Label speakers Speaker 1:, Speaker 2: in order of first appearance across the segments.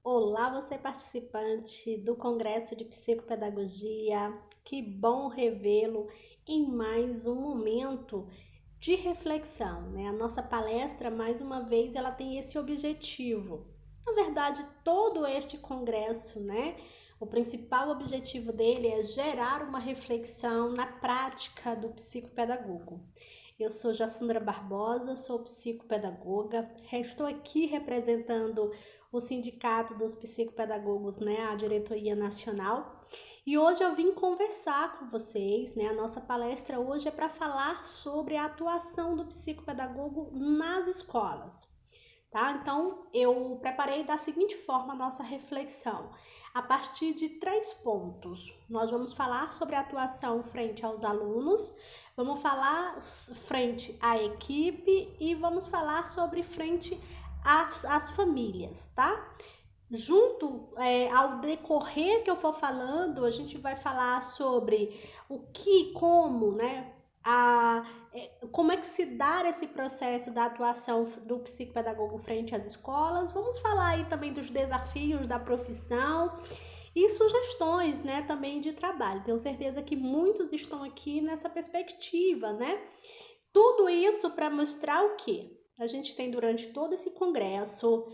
Speaker 1: Olá, você participante do Congresso de Psicopedagogia. Que bom revê-lo em mais um momento de reflexão, né? A nossa palestra, mais uma vez, ela tem esse objetivo. Na verdade, todo este congresso, né? O principal objetivo dele é gerar uma reflexão na prática do psicopedagogo. Eu sou Jassandra Barbosa, sou psicopedagoga, estou aqui representando o Sindicato dos Psicopedagogos, né, a Diretoria Nacional. E hoje eu vim conversar com vocês, né? A nossa palestra hoje é para falar sobre a atuação do psicopedagogo nas escolas. Tá? Então, eu preparei da seguinte forma a nossa reflexão. A partir de 3 pontos, nós vamos falar sobre a atuação frente aos alunos, vamos falar frente à equipe e vamos falar sobre frente às famílias, tá? Junto ao decorrer que eu for falando, a gente vai falar sobre o que, como, né? Como é que se dá esse processo da atuação do psicopedagogo frente às escolas. Vamos falar aí também dos desafios da profissão e sugestões, né, também de trabalho. Tenho certeza que muitos estão aqui nessa perspectiva, né? Tudo isso para mostrar o quê? A gente tem durante todo esse congresso.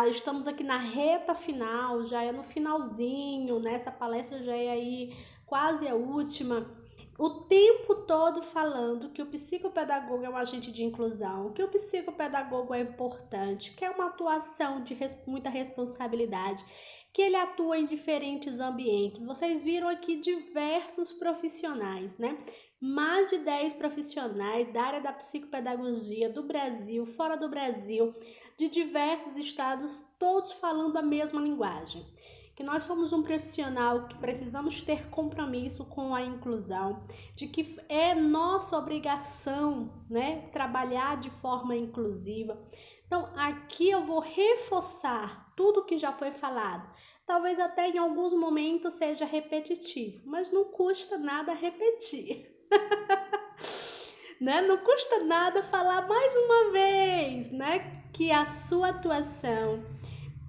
Speaker 1: Estamos aqui na reta final, já é no finalzinho, né? Essa palestra já é aí quase a última. O tempo todo falando que o psicopedagogo é um agente de inclusão, que o psicopedagogo é importante, que é uma atuação de muita responsabilidade, que ele atua em diferentes ambientes. Vocês viram aqui diversos profissionais, né? Mais de 10 profissionais da área da psicopedagogia do Brasil, fora do Brasil, de diversos estados, todos falando a mesma linguagem. Que nós somos um profissional que precisamos ter compromisso com a inclusão, de que é nossa obrigação, né, trabalhar de forma inclusiva. Então, aqui eu vou reforçar tudo que já foi falado. Talvez até em alguns momentos seja repetitivo, mas não custa nada repetir. Né? Não custa nada falar mais uma vez, né, que a sua atuação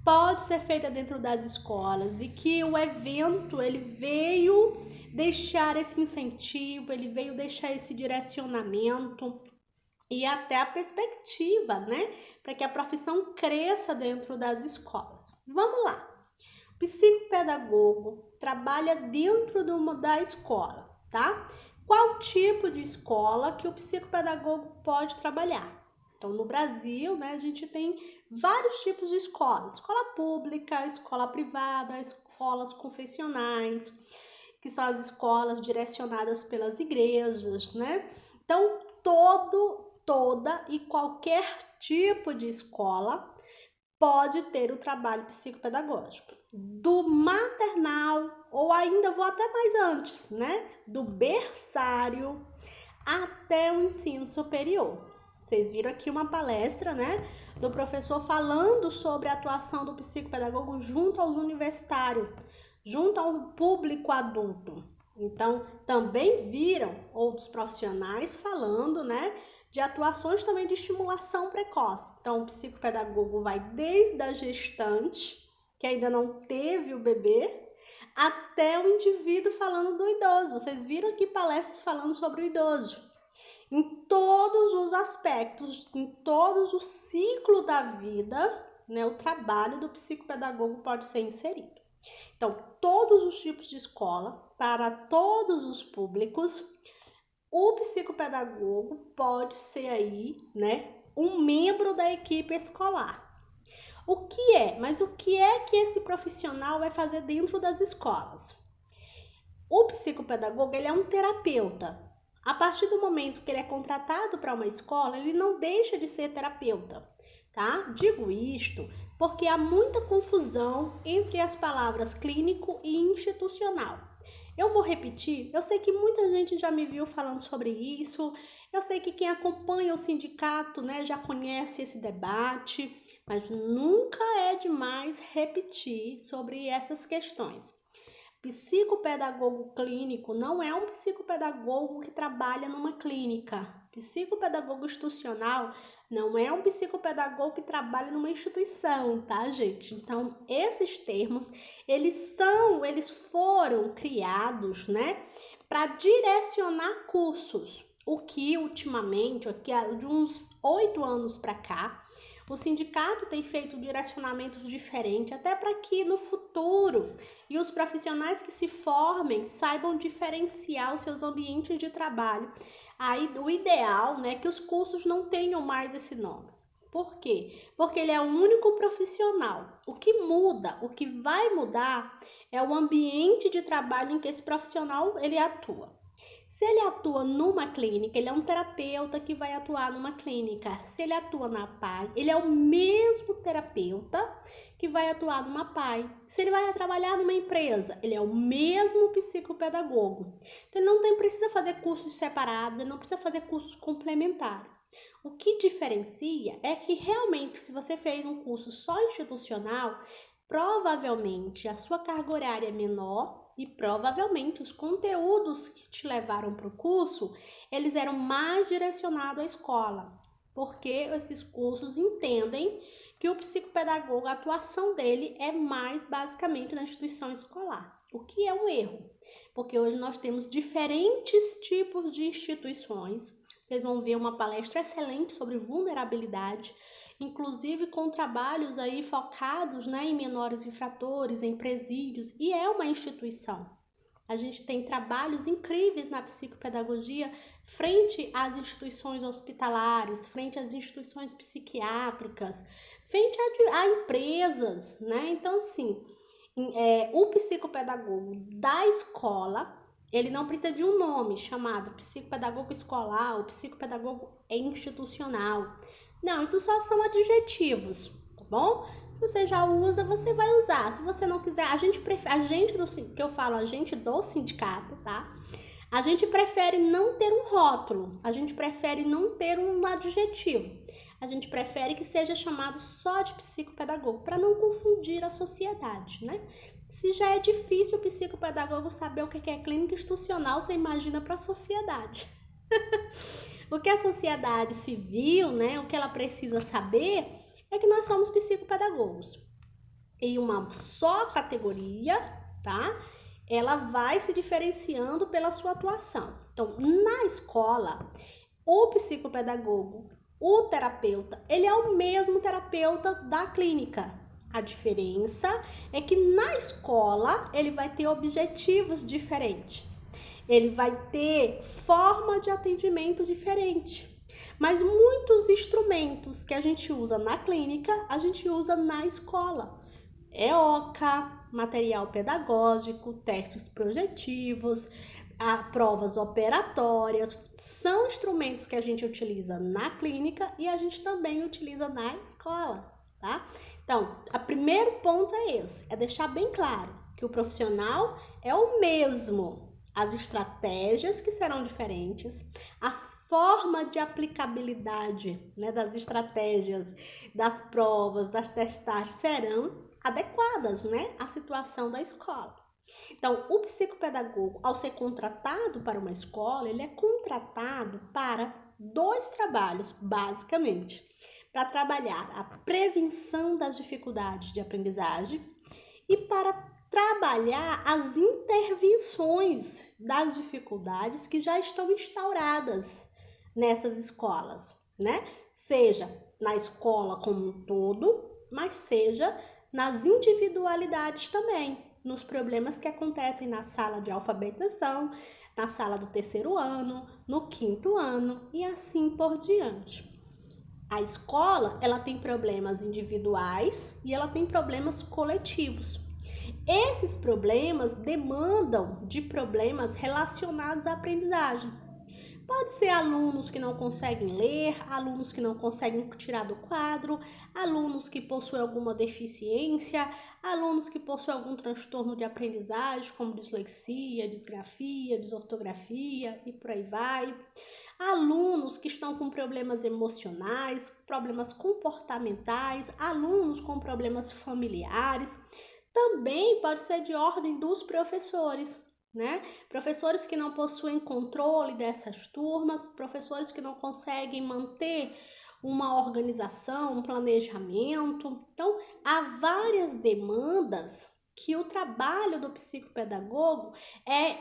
Speaker 1: pode ser feita dentro das escolas e que o evento ele veio deixar esse incentivo, ele veio deixar esse direcionamento e até a perspectiva, né, para que a profissão cresça dentro das escolas. Vamos lá. O psicopedagogo trabalha dentro da escola, tá? Qual tipo de escola que o psicopedagogo pode trabalhar? Então, no Brasil, né, a gente tem vários tipos de escolas: escola pública, escola privada, escolas confessionais, que são as escolas direcionadas pelas igrejas, né? Então, toda e qualquer tipo de escola pode ter o trabalho psicopedagógico, do maternal ou ainda vou até mais antes, né? Do berçário até o ensino superior. Vocês viram aqui uma palestra, né, do professor falando sobre a atuação do psicopedagogo junto aos universitários, junto ao público adulto. Então, também viram outros profissionais falando, né, de atuações também de estimulação precoce. Então, o psicopedagogo vai desde a gestante, que ainda não teve o bebê, até o indivíduo falando do idoso. Vocês viram aqui palestras falando sobre o idoso. Em todos os aspectos, em todos o ciclo da vida, né, o trabalho do psicopedagogo pode ser inserido. Então, todos os tipos de escola, para todos os públicos, o psicopedagogo pode ser aí, né, um membro da equipe escolar. Mas o que é que esse profissional vai fazer dentro das escolas? O psicopedagogo, ele é um terapeuta. A partir do momento que ele é contratado para uma escola, ele não deixa de ser terapeuta, tá? Digo isto porque há muita confusão entre as palavras clínico e institucional. Eu vou repetir, eu sei que muita gente já me viu falando sobre isso, eu sei que quem acompanha o sindicato, né, já conhece esse debate, mas nunca é demais repetir sobre essas questões. Psicopedagogo clínico não é um psicopedagogo que trabalha numa clínica. Psicopedagogo institucional não é um psicopedagogo que trabalha numa instituição, tá, gente? Então, esses termos, eles foram criados, né, para direcionar cursos. O que ultimamente, aqui de uns 8 anos para cá, o sindicato tem feito direcionamentos diferentes, até para que no futuro e os profissionais que se formem saibam diferenciar os seus ambientes de trabalho. Aí o ideal, né, é que os cursos não tenham mais esse nome. Por quê? Porque ele é o único profissional. O que muda, o que vai mudar é o ambiente de trabalho em que esse profissional ele atua. Se ele atua numa clínica, ele é um terapeuta que vai atuar numa clínica. Se ele atua na PAI, ele é o mesmo terapeuta que vai atuar numa PAI. Se ele vai trabalhar numa empresa, ele é o mesmo psicopedagogo. Então, ele não precisa fazer cursos separados, ele não precisa fazer cursos complementares. O que diferencia é que realmente, se você fez um curso só institucional, provavelmente a sua carga horária é menor e provavelmente os conteúdos que te levaram para o curso, eles eram mais direcionados à escola, porque esses cursos entendem que o psicopedagogo, a atuação dele é mais basicamente na instituição escolar, o que é um erro, porque hoje nós temos diferentes tipos de instituições. Vocês vão ver uma palestra excelente sobre vulnerabilidade, inclusive com trabalhos aí focados, né, em menores infratores, em presídios, e é uma instituição. A gente tem trabalhos incríveis na psicopedagogia frente às instituições hospitalares, frente às instituições psiquiátricas, frente a empresas, né? Então, assim, o psicopedagogo da escola, ele não precisa de um nome chamado psicopedagogo escolar ou psicopedagogo institucional. Não, isso só são adjetivos, tá bom? Se você já usa, você vai usar. Se você não quiser, a gente do sindicato, tá? A gente prefere não ter um rótulo, a gente prefere não ter um adjetivo. A gente prefere que seja chamado só de psicopedagogo, para não confundir a sociedade, né? Se já é difícil o psicopedagogo saber o que é clínica institucional, você imagina para a sociedade. O que a sociedade civil, né, o que ela precisa saber é que nós somos psicopedagogos. Em uma só categoria, tá? Ela vai se diferenciando pela sua atuação. Então, na escola, o psicopedagogo, o terapeuta, ele é o mesmo terapeuta da clínica. A diferença é que na escola ele vai ter objetivos diferentes. Ele vai ter forma de atendimento diferente. Mas muitos instrumentos que a gente usa na clínica, a gente usa na escola. EOCA, material pedagógico, testes projetivos, provas operatórias, são instrumentos que a gente utiliza na clínica e a gente também utiliza na escola, tá? Então, o primeiro ponto é esse, é deixar bem claro que o profissional é o mesmo, as estratégias que serão diferentes, a forma de aplicabilidade, né, das estratégias, das provas, das testagens serão adequadas, né, à situação da escola. Então, o psicopedagogo, ao ser contratado para uma escola, ele é contratado para 2 trabalhos, basicamente. Para trabalhar a prevenção das dificuldades de aprendizagem e para trabalhar as intervenções das dificuldades que já estão instauradas nessas escolas, né? Seja na escola como um todo, mas seja nas individualidades também, nos problemas que acontecem na sala de alfabetização, na sala do 3º ano, no 5º ano e assim por diante. A escola, ela tem problemas individuais e ela tem problemas coletivos. Esses problemas demandam de problemas relacionados à aprendizagem. Pode ser alunos que não conseguem ler, alunos que não conseguem tirar do quadro, alunos que possuem alguma deficiência, alunos que possuem algum transtorno de aprendizagem, como dislexia, disgrafia, desortografia e por aí vai. Alunos que estão com problemas emocionais, problemas comportamentais, alunos com problemas familiares. Também pode ser de ordem dos professores, né? Professores que não possuem controle dessas turmas, professores que não conseguem manter uma organização, um planejamento. Então, há várias demandas que o trabalho do psicopedagogo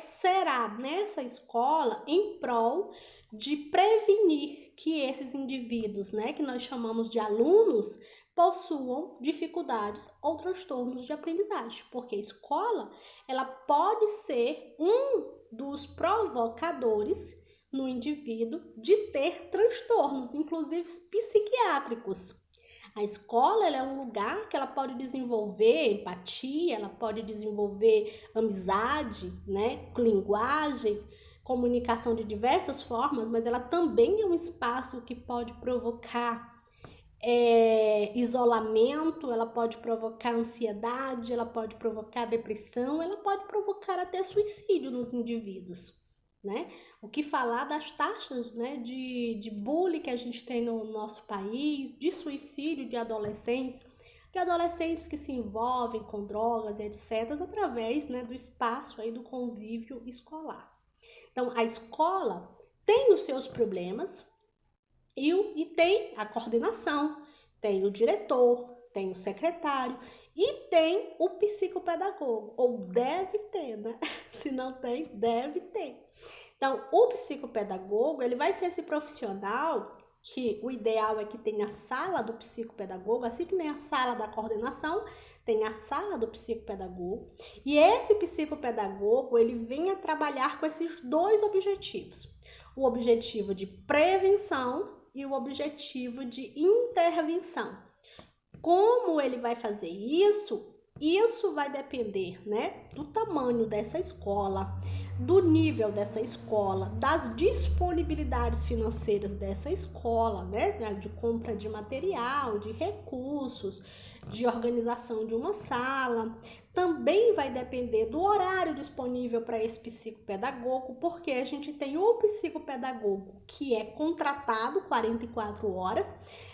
Speaker 1: será nessa escola em prol de prevenir que esses indivíduos, né, que nós chamamos de alunos, possuam dificuldades ou transtornos de aprendizagem, porque a escola, ela pode ser um dos provocadores no indivíduo de ter transtornos, inclusive psiquiátricos. A escola, ela é um lugar que ela pode desenvolver empatia, ela pode desenvolver amizade, né, linguagem, comunicação de diversas formas, mas ela também é um espaço que pode provocar isolamento, ela pode provocar ansiedade, ela pode provocar depressão, ela pode provocar até suicídio nos indivíduos, né? O que falar das taxas, né, de bullying que a gente tem no nosso país, de suicídio de adolescentes que se envolvem com drogas e etc, através, né, do espaço aí do convívio escolar. Então, a escola tem os seus problemas, e tem a coordenação, tem o diretor, tem o secretário e tem o psicopedagogo, ou deve ter, né? Se não tem, deve ter. Então, o psicopedagogo, ele vai ser esse profissional que o ideal é que tenha a sala do psicopedagogo, assim que nem a sala da coordenação, tem a sala do psicopedagogo. E esse psicopedagogo, ele vem a trabalhar com esses dois objetivos. O objetivo de prevenção e o objetivo de intervenção. Como ele vai fazer isso? Isso vai depender, né, do tamanho dessa escola, do nível dessa escola, das disponibilidades financeiras dessa escola, né, de compra de material, de recursos, de organização de uma sala. Também vai depender do horário disponível para esse psicopedagogo, porque a gente tem o psicopedagogo que é contratado 44 horas,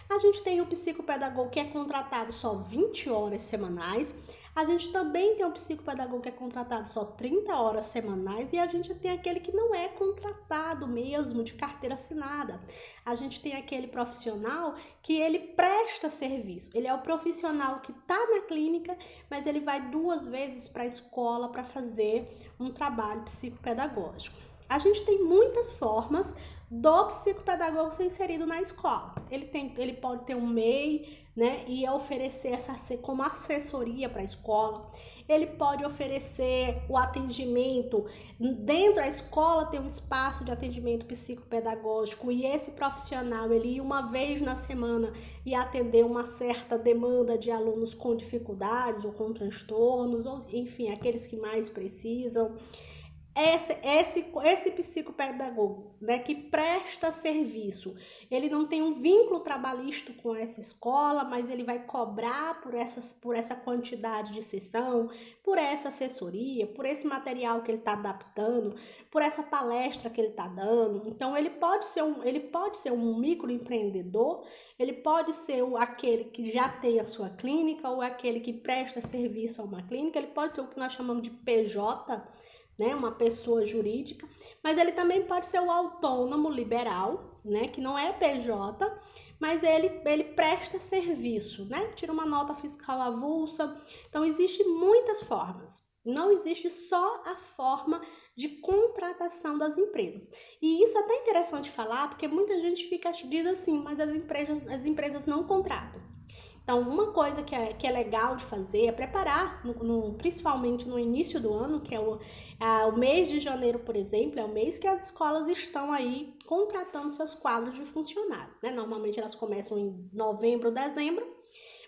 Speaker 1: a gente tem o psicopedagogo que é contratado só 20 horas semanais, a gente também tem o psicopedagogo que é contratado só 30 horas semanais e a gente tem aquele que não é contratado mesmo, de carteira assinada. A gente tem aquele profissional que ele presta serviço. Ele é o profissional que está na clínica, mas ele vai 2 vezes para a escola para fazer um trabalho psicopedagógico. A gente tem muitas formas do psicopedagogo ser inserido na escola. Ele pode ter um MEI, né, e oferecer essa como assessoria para a escola. Ele pode oferecer o atendimento dentro da escola, tem um espaço de atendimento psicopedagógico e esse profissional ele ir uma vez na semana e atender uma certa demanda de alunos com dificuldades ou com transtornos, ou enfim, aqueles que mais precisam. Esse psicopedagogo, né, que presta serviço, ele não tem um vínculo trabalhista com essa escola, mas ele vai cobrar por essa quantidade de sessão, por essa assessoria, por esse material que ele está adaptando, por essa palestra que ele está dando. Então, ele pode ser um microempreendedor, ele pode ser aquele que já tem a sua clínica ou aquele que presta serviço a uma clínica, ele pode ser o que nós chamamos de PJ, né, uma pessoa jurídica, mas ele também pode ser o autônomo liberal, né, que não é PJ, mas ele presta serviço, né, tira uma nota fiscal avulsa. Então, existem muitas formas, não existe só a forma de contratação das empresas. E isso é até interessante falar, porque muita gente diz assim, mas as empresas não contratam. Então, uma coisa que é legal de fazer é preparar, principalmente no início do ano, que é o mês de janeiro, por exemplo, é o mês que as escolas estão aí contratando seus quadros de funcionário, né? Normalmente elas começam em novembro, dezembro,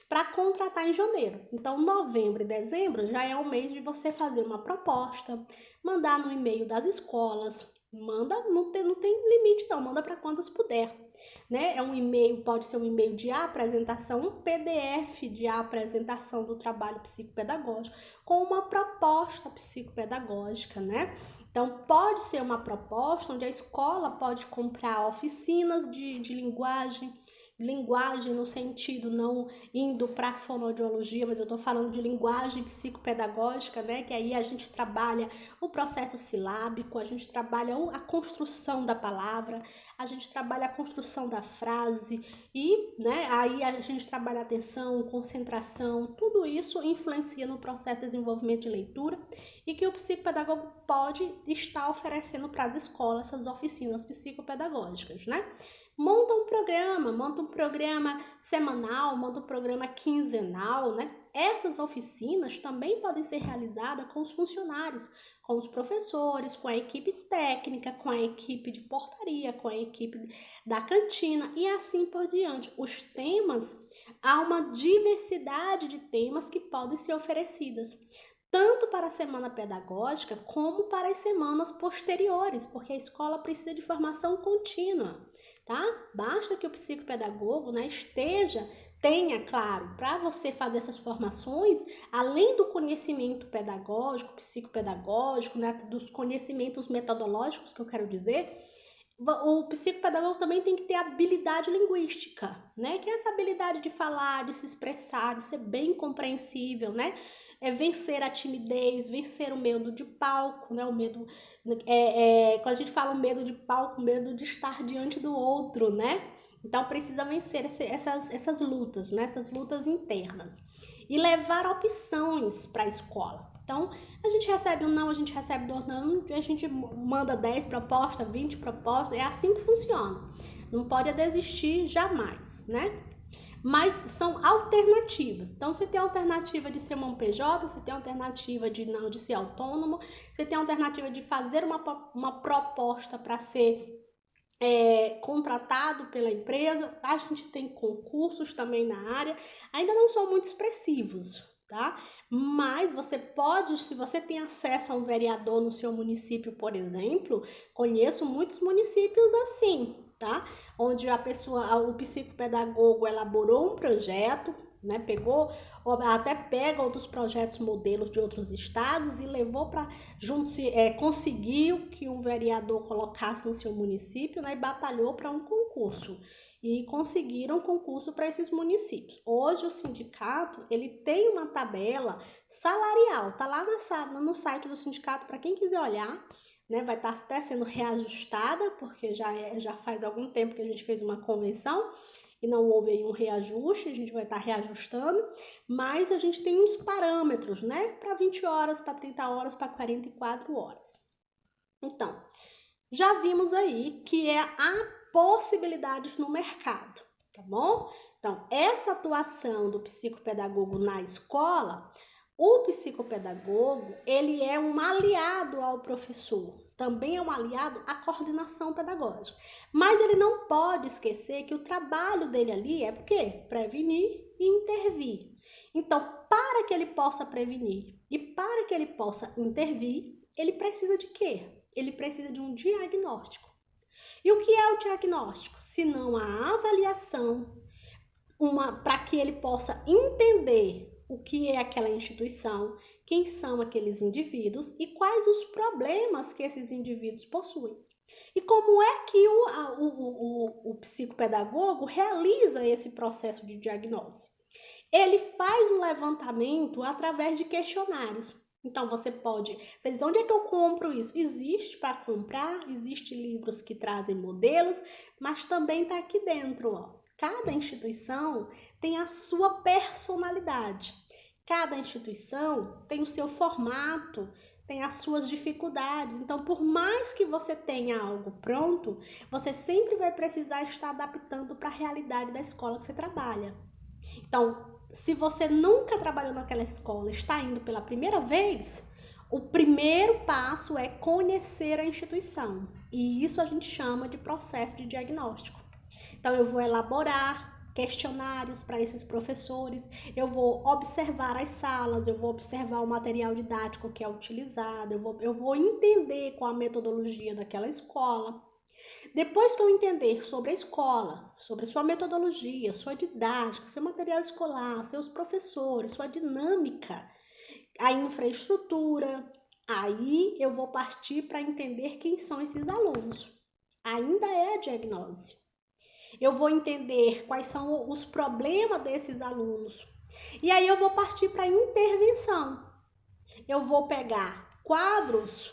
Speaker 1: para contratar em janeiro. Então, novembro e dezembro já é o mês de você fazer uma proposta, mandar no e-mail das escolas, não tem limite não, manda para quantas puder. Né? É um e-mail, pode ser um e-mail de apresentação, um PDF de apresentação do trabalho psicopedagógico com uma proposta psicopedagógica, né? Então, pode ser uma proposta onde a escola pode comprar oficinas de linguagem linguagem no sentido não indo para a fonoaudiologia, mas eu estou falando de linguagem psicopedagógica, né? Que aí a gente trabalha o processo silábico, a gente trabalha a construção da palavra, a gente trabalha a construção da frase e, né, aí a gente trabalha atenção, concentração, tudo isso influencia no processo de desenvolvimento de leitura e que o psicopedagogo pode estar oferecendo para as escolas essas oficinas psicopedagógicas, né? Monta um programa semanal, monta um programa quinzenal, né? Essas oficinas também podem ser realizadas com os funcionários, com os professores, com a equipe técnica, com a equipe de portaria, com a equipe da cantina e assim por diante. Os temas, há uma diversidade de temas que podem ser oferecidas, tanto para a semana pedagógica como para as semanas posteriores, porque a escola precisa de formação contínua, tá? Basta que o psicopedagogo, né, tenha, claro, para você fazer essas formações, além do conhecimento pedagógico, psicopedagógico, né, dos conhecimentos metodológicos que eu quero dizer, o psicopedagogo também tem que ter habilidade linguística, né? Que é essa habilidade de falar, de se expressar, de ser bem compreensível, né? É vencer a timidez, vencer o medo de palco, né? O medo, quando a gente fala o medo de palco, o medo de estar diante do outro, né? Então precisa vencer essas lutas, né? Essas lutas internas e levar opções para a escola. Então, a gente recebe um não, a gente recebe 2 não, a gente manda 10 propostas, 20 propostas, é assim que funciona. Não pode desistir jamais, né? Mas são alternativas. Então, você tem a alternativa de ser uma PJ, você tem a alternativa de não, de ser autônomo, você tem a alternativa de fazer uma proposta para ser contratado pela empresa. A gente tem concursos também na área, ainda não são muito expressivos, tá? Mas você pode, se você tem acesso a um vereador no seu município, por exemplo, conheço muitos municípios assim, tá? Onde o psicopedagogo elaborou um projeto, né? Pega outros projetos modelos de outros estados e levou para conseguiu que um vereador colocasse no seu município, né? E batalhou para um concurso. E conseguiram concurso para esses municípios. Hoje o sindicato, ele tem uma tabela salarial, tá lá no site do sindicato para quem quiser olhar, né? Vai estar até sendo reajustada, porque já faz algum tempo que a gente fez uma convenção e não houve aí um reajuste, a gente vai estar reajustando, mas a gente tem uns parâmetros, né? Para 20 horas, para 30 horas, para 44 horas. Então, já vimos aí que há possibilidades no mercado, tá bom? Então, essa atuação do psicopedagogo na escola, o psicopedagogo, ele é um aliado ao professor, também é um aliado à coordenação pedagógica. Mas ele não pode esquecer que o trabalho dele ali é o quê? Prevenir e intervir. Então, para que ele possa prevenir e para que ele possa intervir, ele precisa de quê? Ele precisa de um diagnóstico. E o que é o diagnóstico? Se não a avaliação, para que ele possa entender o que é aquela instituição, quem são aqueles indivíduos e quais os problemas que esses indivíduos possuem. E como é que o psicopedagogo realiza esse processo de diagnose? Ele faz um levantamento através de questionários. Então, você diz, onde é que eu compro isso? Existe para comprar, existem livros que trazem modelos, mas também está aqui dentro, ó. Cada instituição tem a sua personalidade. Cada instituição tem o seu formato, tem as suas dificuldades. Então, por mais que você tenha algo pronto, você sempre vai precisar estar adaptando para a realidade da escola que você trabalha. Então, se você nunca trabalhou naquela escola, está indo pela primeira vez, o primeiro passo é conhecer a instituição. E isso a gente chama de processo de diagnóstico. Então, eu vou elaborar questionários para esses professores, eu vou observar as salas, eu vou observar o material didático que é utilizado, eu vou entender qual a metodologia daquela escola. Depois que eu entender sobre a escola, sobre sua metodologia, sua didática, seu material escolar, seus professores, sua dinâmica, a infraestrutura, aí eu vou partir para entender quem são esses alunos. Ainda é a diagnose. Eu vou entender quais são os problemas desses alunos. E aí eu vou partir para a intervenção. Eu vou pegar quadros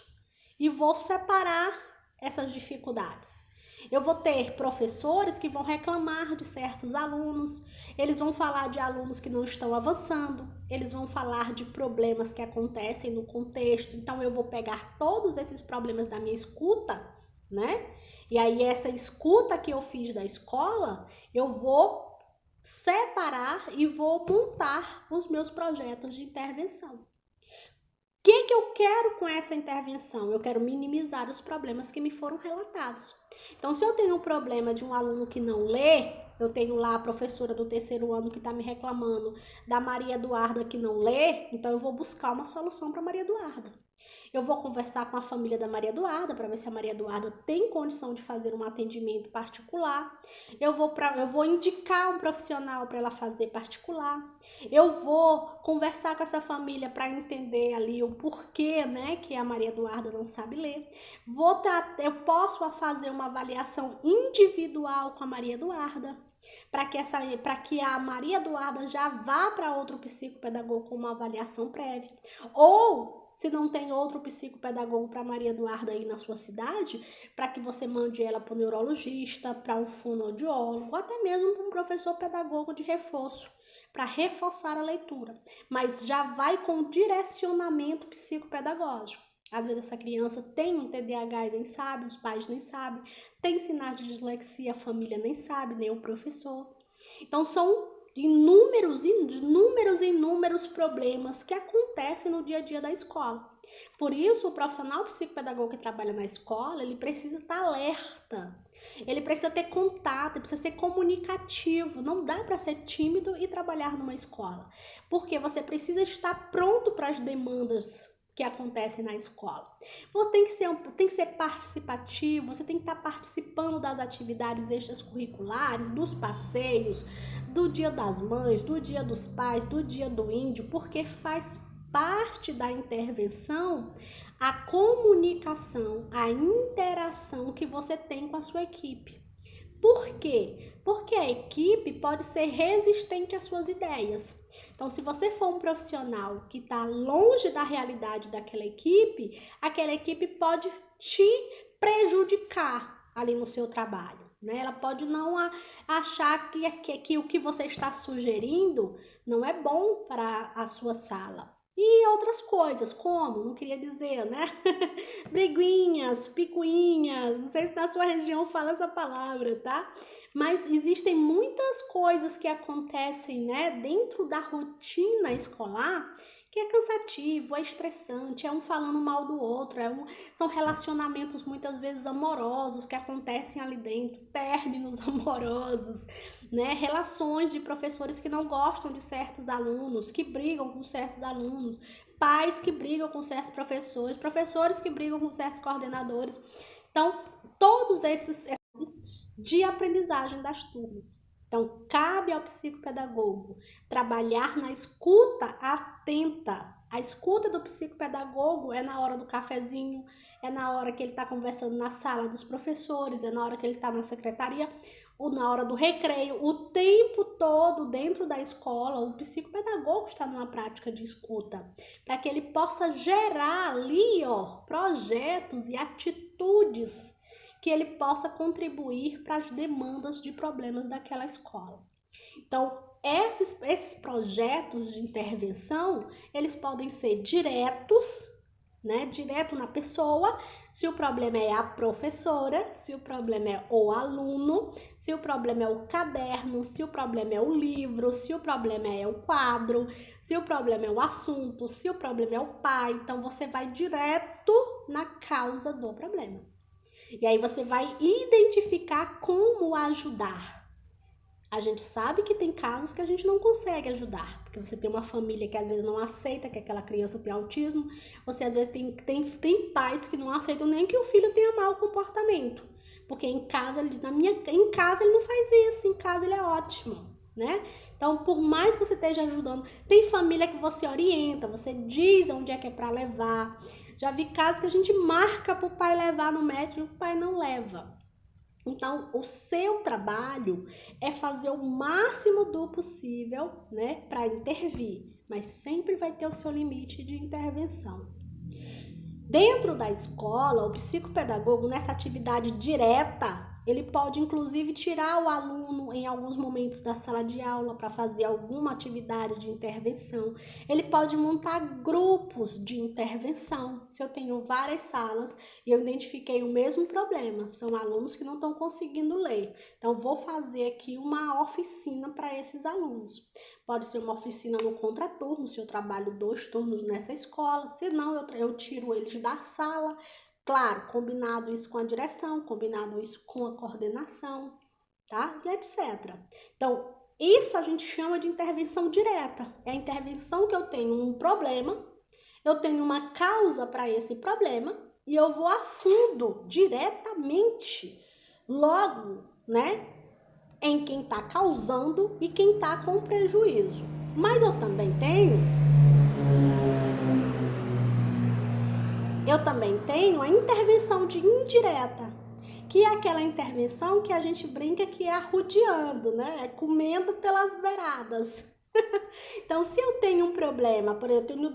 Speaker 1: e vou separar essas dificuldades. Eu vou ter professores que vão reclamar de certos alunos, eles vão falar de alunos que não estão avançando, eles vão falar de problemas que acontecem no contexto. Então eu vou pegar todos esses problemas da minha escuta, né? E aí essa escuta que eu fiz da escola, eu vou separar e vou montar os meus projetos de intervenção. O que eu quero com essa intervenção? Eu quero minimizar os problemas que me foram relatados. Então, se eu tenho um problema de um aluno que não lê, eu tenho lá a professora do 3º ano que está me reclamando da Maria Eduarda que não lê, então eu vou buscar uma solução para Maria Eduarda. Eu vou conversar com a família da Maria Eduarda para ver se a Maria Eduarda tem condição de fazer um atendimento particular. Eu vou indicar um profissional para ela fazer particular. Eu vou conversar com essa família para entender ali o porquê, né, que a Maria Eduarda não sabe ler. Eu posso fazer uma avaliação individual com a Maria Eduarda, para que a Maria Eduarda já vá para outro psicopedagogo com uma avaliação prévia. Ou se não tem outro psicopedagogo para Maria Eduarda aí na sua cidade, para que você mande ela para o neurologista, para um fonoaudiólogo, ou até mesmo para um professor pedagogo de reforço, para reforçar a leitura. Mas já vai com direcionamento psicopedagógico. Às vezes essa criança tem um TDAH e nem sabe, os pais nem sabem, tem sinais de dislexia, a família nem sabe, nem o professor. Então são inúmeros problemas que acontecem no dia a dia da escola. Por isso, o profissional psicopedagogo que trabalha na escola, ele precisa estar alerta, ele precisa ter contato, ele precisa ser comunicativo. Não dá para ser tímido e trabalhar numa escola, porque você precisa estar pronto para as demandas que acontecem na escola. Você tem que ser participativo, você tem que estar participando das atividades extracurriculares, dos passeios, do Dia das Mães, do Dia dos Pais, do Dia do Índio, porque faz parte da intervenção a comunicação, a interação que você tem com a sua equipe. Por quê? Porque a equipe pode ser resistente às suas ideias. Então, se você for um profissional que está longe da realidade daquela equipe pode te prejudicar ali no seu trabalho, né? Ela pode não achar que o que você está sugerindo não é bom para a sua sala. E outras coisas, como? Não queria dizer, né? Briguinhas, picuinhas, não sei se na sua região fala essa palavra, tá? Mas existem muitas coisas que acontecem, né, dentro da rotina escolar que é cansativo, é estressante, é um falando mal do outro, são relacionamentos muitas vezes amorosos que acontecem ali dentro, términos amorosos, né, relações de professores que não gostam de certos alunos, que brigam com certos alunos, pais que brigam com certos professores, professores que brigam com certos coordenadores. Então, todos esses de aprendizagem das turmas. Então, cabe ao psicopedagogo trabalhar na escuta atenta. A escuta do psicopedagogo é na hora do cafezinho, é na hora que ele está conversando na sala dos professores, é na hora que ele está na secretaria, ou na hora do recreio. O tempo todo dentro da escola, o psicopedagogo está numa prática de escuta, para que ele possa gerar ali, projetos e atitudes que ele possa contribuir para as demandas de problemas daquela escola. Então, esses projetos de intervenção, eles podem ser diretos, né? Direto na pessoa, se o problema é a professora, se o problema é o aluno, se o problema é o caderno, se o problema é o livro, se o problema é o quadro, se o problema é o assunto, se o problema é o pai. Então, você vai direto na causa do problema. E aí você vai identificar como ajudar. A gente sabe que tem casos que a gente não consegue ajudar, porque você tem uma família que às vezes não aceita que aquela criança tem autismo, você às vezes tem pais que não aceitam nem que o filho tenha mau comportamento, porque em casa ele não faz isso, em casa ele é ótimo, né? Então, por mais que você esteja ajudando, tem família que você orienta, você diz onde é que é para levar. Já vi casos que a gente marca pro pai levar no médico e o pai não leva. Então, o seu trabalho é fazer o máximo do possível, né, para intervir, mas sempre vai ter o seu limite de intervenção. Dentro da escola, o psicopedagogo, nessa atividade direta, ele pode inclusive tirar o aluno em alguns momentos da sala de aula para fazer alguma atividade de intervenção. Ele pode montar grupos de intervenção. Se eu tenho várias salas e eu identifiquei o mesmo problema, são alunos que não estão conseguindo ler. Então, vou fazer aqui uma oficina para esses alunos. Pode ser uma oficina no contraturno, se eu trabalho 2 turnos nessa escola, se não, eu tiro eles da sala. Claro, combinado isso com a direção, combinado isso com a coordenação, tá? E etc. Então, isso a gente chama de intervenção direta. É a intervenção que eu tenho um problema, eu tenho uma causa para esse problema e eu vou a fundo, diretamente, logo, né, em quem está causando e quem está com prejuízo. Mas eu também tenho a intervenção de indireta, que é aquela intervenção que a gente brinca que é arrodeando, né? É comendo pelas beiradas. Então, se eu tenho um problema, por exemplo, eu tenho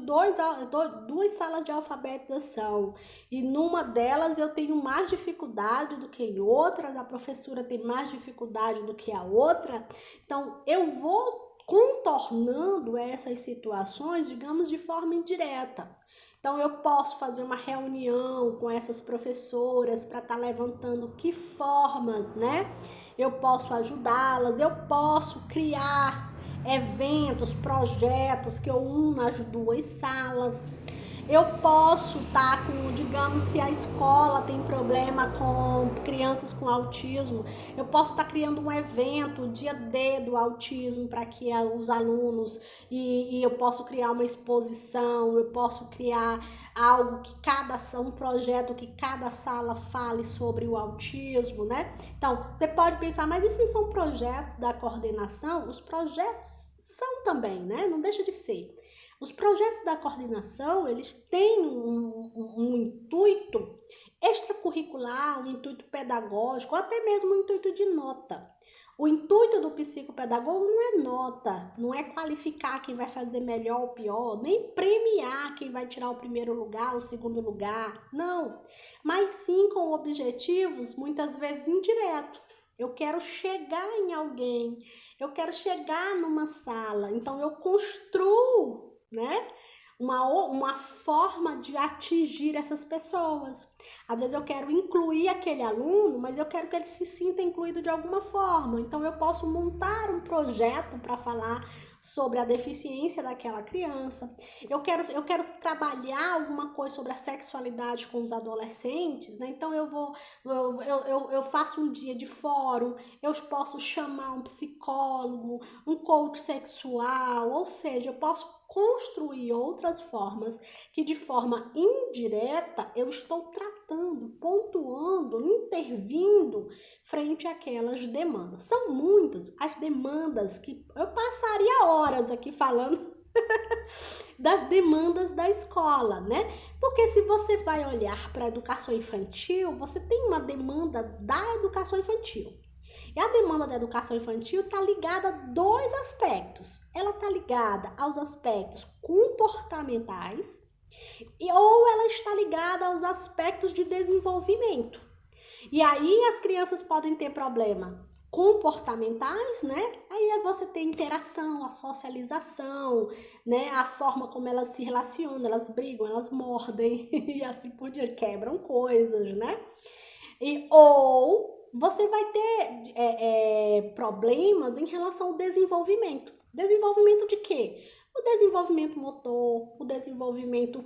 Speaker 1: duas salas de alfabetização e numa delas eu tenho mais dificuldade do que em outras, a professora tem mais dificuldade do que a outra, então eu vou contornando essas situações, digamos, de forma indireta. Então, eu posso fazer uma reunião com essas professoras para estar levantando que formas, né? Eu posso ajudá-las, eu posso criar eventos, projetos que eu uno as duas salas. Eu posso estar com, digamos, se a escola tem problema com crianças com autismo, eu posso estar criando um evento, o dia D do autismo, para que os alunos, e eu posso criar uma exposição, eu posso criar algo que um projeto que cada sala fale sobre o autismo, né? Então, você pode pensar, mas isso são projetos da coordenação? Os projetos são também, né? Não deixa de ser. Os projetos da coordenação, eles têm um intuito extracurricular, um intuito pedagógico, ou até mesmo um intuito de nota. O intuito do psicopedagogo não é nota, não é qualificar quem vai fazer melhor ou pior, nem premiar quem vai tirar o primeiro lugar, o segundo lugar, não. Mas sim com objetivos, muitas vezes indiretos. Eu quero chegar em alguém, eu quero chegar numa sala, então eu construo, né, uma forma de atingir essas pessoas. Às vezes eu quero incluir aquele aluno, mas eu quero que ele se sinta incluído de alguma forma. Então eu posso montar um projeto para falar sobre a deficiência daquela criança. Eu quero trabalhar alguma coisa sobre a sexualidade com os adolescentes, né? Então eu faço um dia de fórum, eu posso chamar um psicólogo, um coach sexual, ou seja, eu posso construir outras formas que de forma indireta eu estou tratando, pontuando, intervindo frente àquelas demandas. São muitas as demandas que eu passaria horas aqui falando das demandas da escola, né? Porque se você vai olhar para a educação infantil, você tem uma demanda da educação infantil. E a demanda da educação infantil está ligada a 2 aspectos. Ela está ligada aos aspectos comportamentais ou ela está ligada aos aspectos de desenvolvimento. E aí as crianças podem ter problema comportamentais, né? Aí você tem interação, a socialização, né? A forma como elas se relacionam, elas brigam, elas mordem e assim por diante, quebram coisas, né? Ou você vai ter problemas em relação ao desenvolvimento. Desenvolvimento de quê? O desenvolvimento motor, o desenvolvimento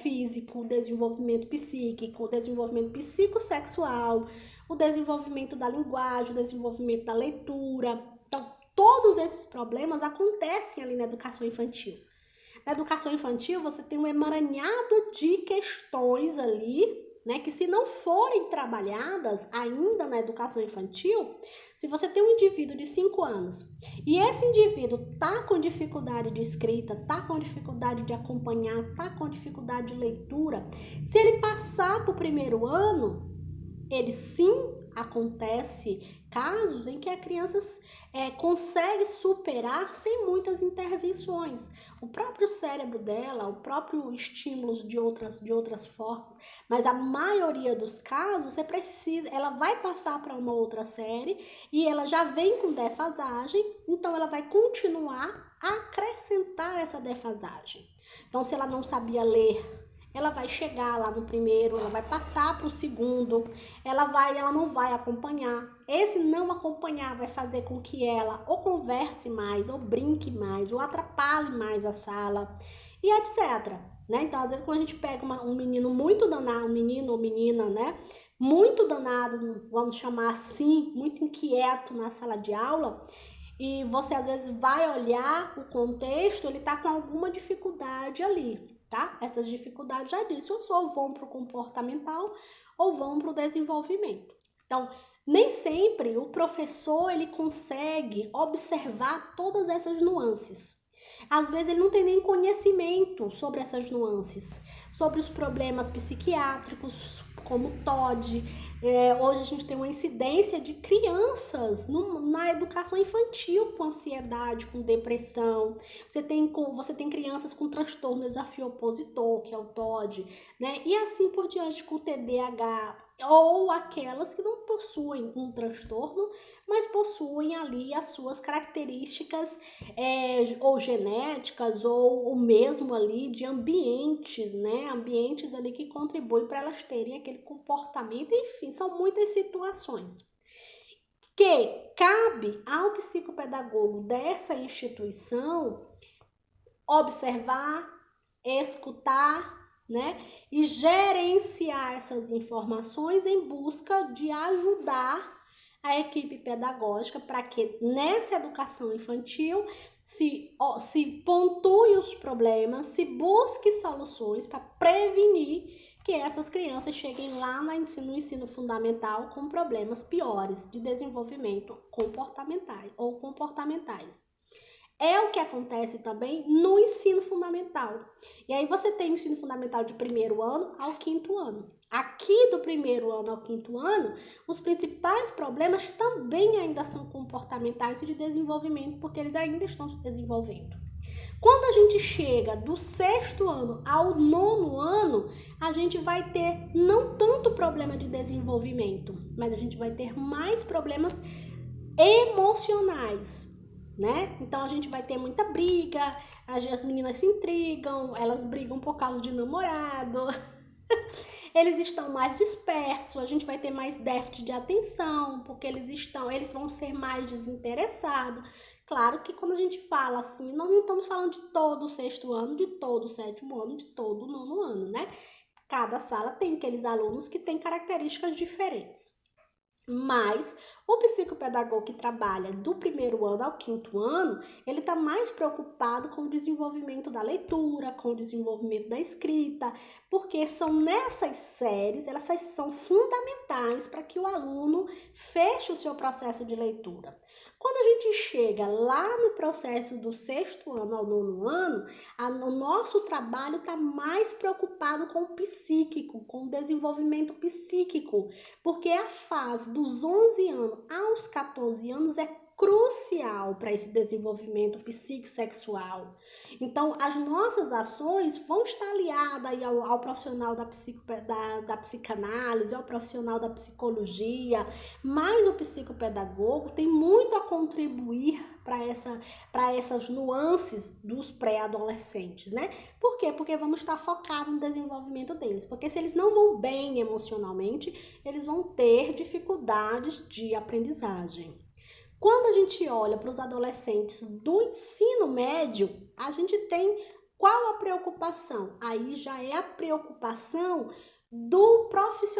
Speaker 1: físico, o desenvolvimento psíquico, o desenvolvimento psicossexual, o desenvolvimento da linguagem, o desenvolvimento da leitura. Então, todos esses problemas acontecem ali na educação infantil. Na educação infantil, você tem um emaranhado de questões ali, né, que se não forem trabalhadas ainda na educação infantil, se você tem um indivíduo de 5 anos e esse indivíduo tá com dificuldade de escrita, tá com dificuldade de acompanhar, tá com dificuldade de leitura, se ele passar para o primeiro ano, ele sim acontece casos em que a criança consegue superar sem muitas intervenções. O próprio cérebro dela, o próprio estímulos de outras formas, mas a maioria dos casos ela vai passar para uma outra série e ela já vem com defasagem, então ela vai continuar a acrescentar essa defasagem. Então, se ela não sabia ler, ela vai chegar lá no primeiro, ela vai passar para o segundo, ela não vai acompanhar. Esse não acompanhar vai fazer com que ela ou converse mais, ou brinque mais, ou atrapalhe mais a sala, e etc. Né? Então, às vezes, quando a gente pega um menino muito danado, um menino ou menina, né? Muito danado, vamos chamar assim, muito inquieto na sala de aula, e você às vezes vai olhar o contexto, ele tá com alguma dificuldade ali. Tá? Essas dificuldades, já disse, ou vão para o comportamental ou vão para o desenvolvimento. Então, nem sempre o professor ele consegue observar todas essas nuances. Às vezes ele não tem nem conhecimento sobre essas nuances, sobre os problemas psiquiátricos, como TOD. Hoje a gente tem uma incidência de crianças na educação infantil com ansiedade, com depressão. Você tem crianças com transtorno desafio opositor, que é o TOD, né? E assim por diante, com o TDAH, ou aquelas que não possuem um transtorno, mas possuem ali as suas características ou genéticas ou mesmo ali de ambientes, né? Ambientes ali que contribuem para elas terem aquele comportamento, enfim, são muitas situações que cabe ao psicopedagogo dessa instituição observar, escutar, né? E gerenciar essas informações em busca de ajudar a equipe pedagógica para que nessa educação infantil se pontue os problemas, se busque soluções para prevenir que essas crianças cheguem lá no ensino fundamental com problemas piores de desenvolvimento comportamentais. É o que acontece também no ensino fundamental. E aí você tem o ensino fundamental de 1º ano ao 5º ano. Aqui do 1º ano ao 5º ano, os principais problemas também ainda são comportamentais e de desenvolvimento, porque eles ainda estão se desenvolvendo. Quando a gente chega do 6º ano ao 9º ano, a gente vai ter não tanto problema de desenvolvimento, mas a gente vai ter mais problemas emocionais, né? Então a gente vai ter muita briga, as meninas se intrigam, elas brigam por causa de namorado, eles estão mais dispersos, a gente vai ter mais déficit de atenção, porque eles vão ser mais desinteressados. Claro que quando a gente fala assim, nós não estamos falando de todo o 6º ano, de todo o 7º ano, de todo o 9º ano, né? Cada sala tem aqueles alunos que têm características diferentes. Mas o psicopedagogo que trabalha do 1º ano ao 5º ano, ele está mais preocupado com o desenvolvimento da leitura, com o desenvolvimento da escrita, porque são nessas séries, elas são fundamentais para que o aluno feche o seu processo de leitura. Quando a gente chega lá no processo do 6º ano ao 9º ano, o nosso trabalho está mais preocupado com o psíquico, com o desenvolvimento psíquico, porque a fase dos 11 anos aos 14 anos é crucial para esse desenvolvimento psicossexual. Então, as nossas ações vão estar aliadas aí ao profissional da psicanálise, ao profissional da psicologia, mas o psicopedagogo tem muito a contribuir para essas nuances dos pré-adolescentes, né? Por quê? Porque vamos estar focados no desenvolvimento deles. Porque se eles não vão bem emocionalmente, eles vão ter dificuldades de aprendizagem. Quando a gente olha para os adolescentes do ensino médio, a gente tem qual a preocupação? Aí já é a preocupação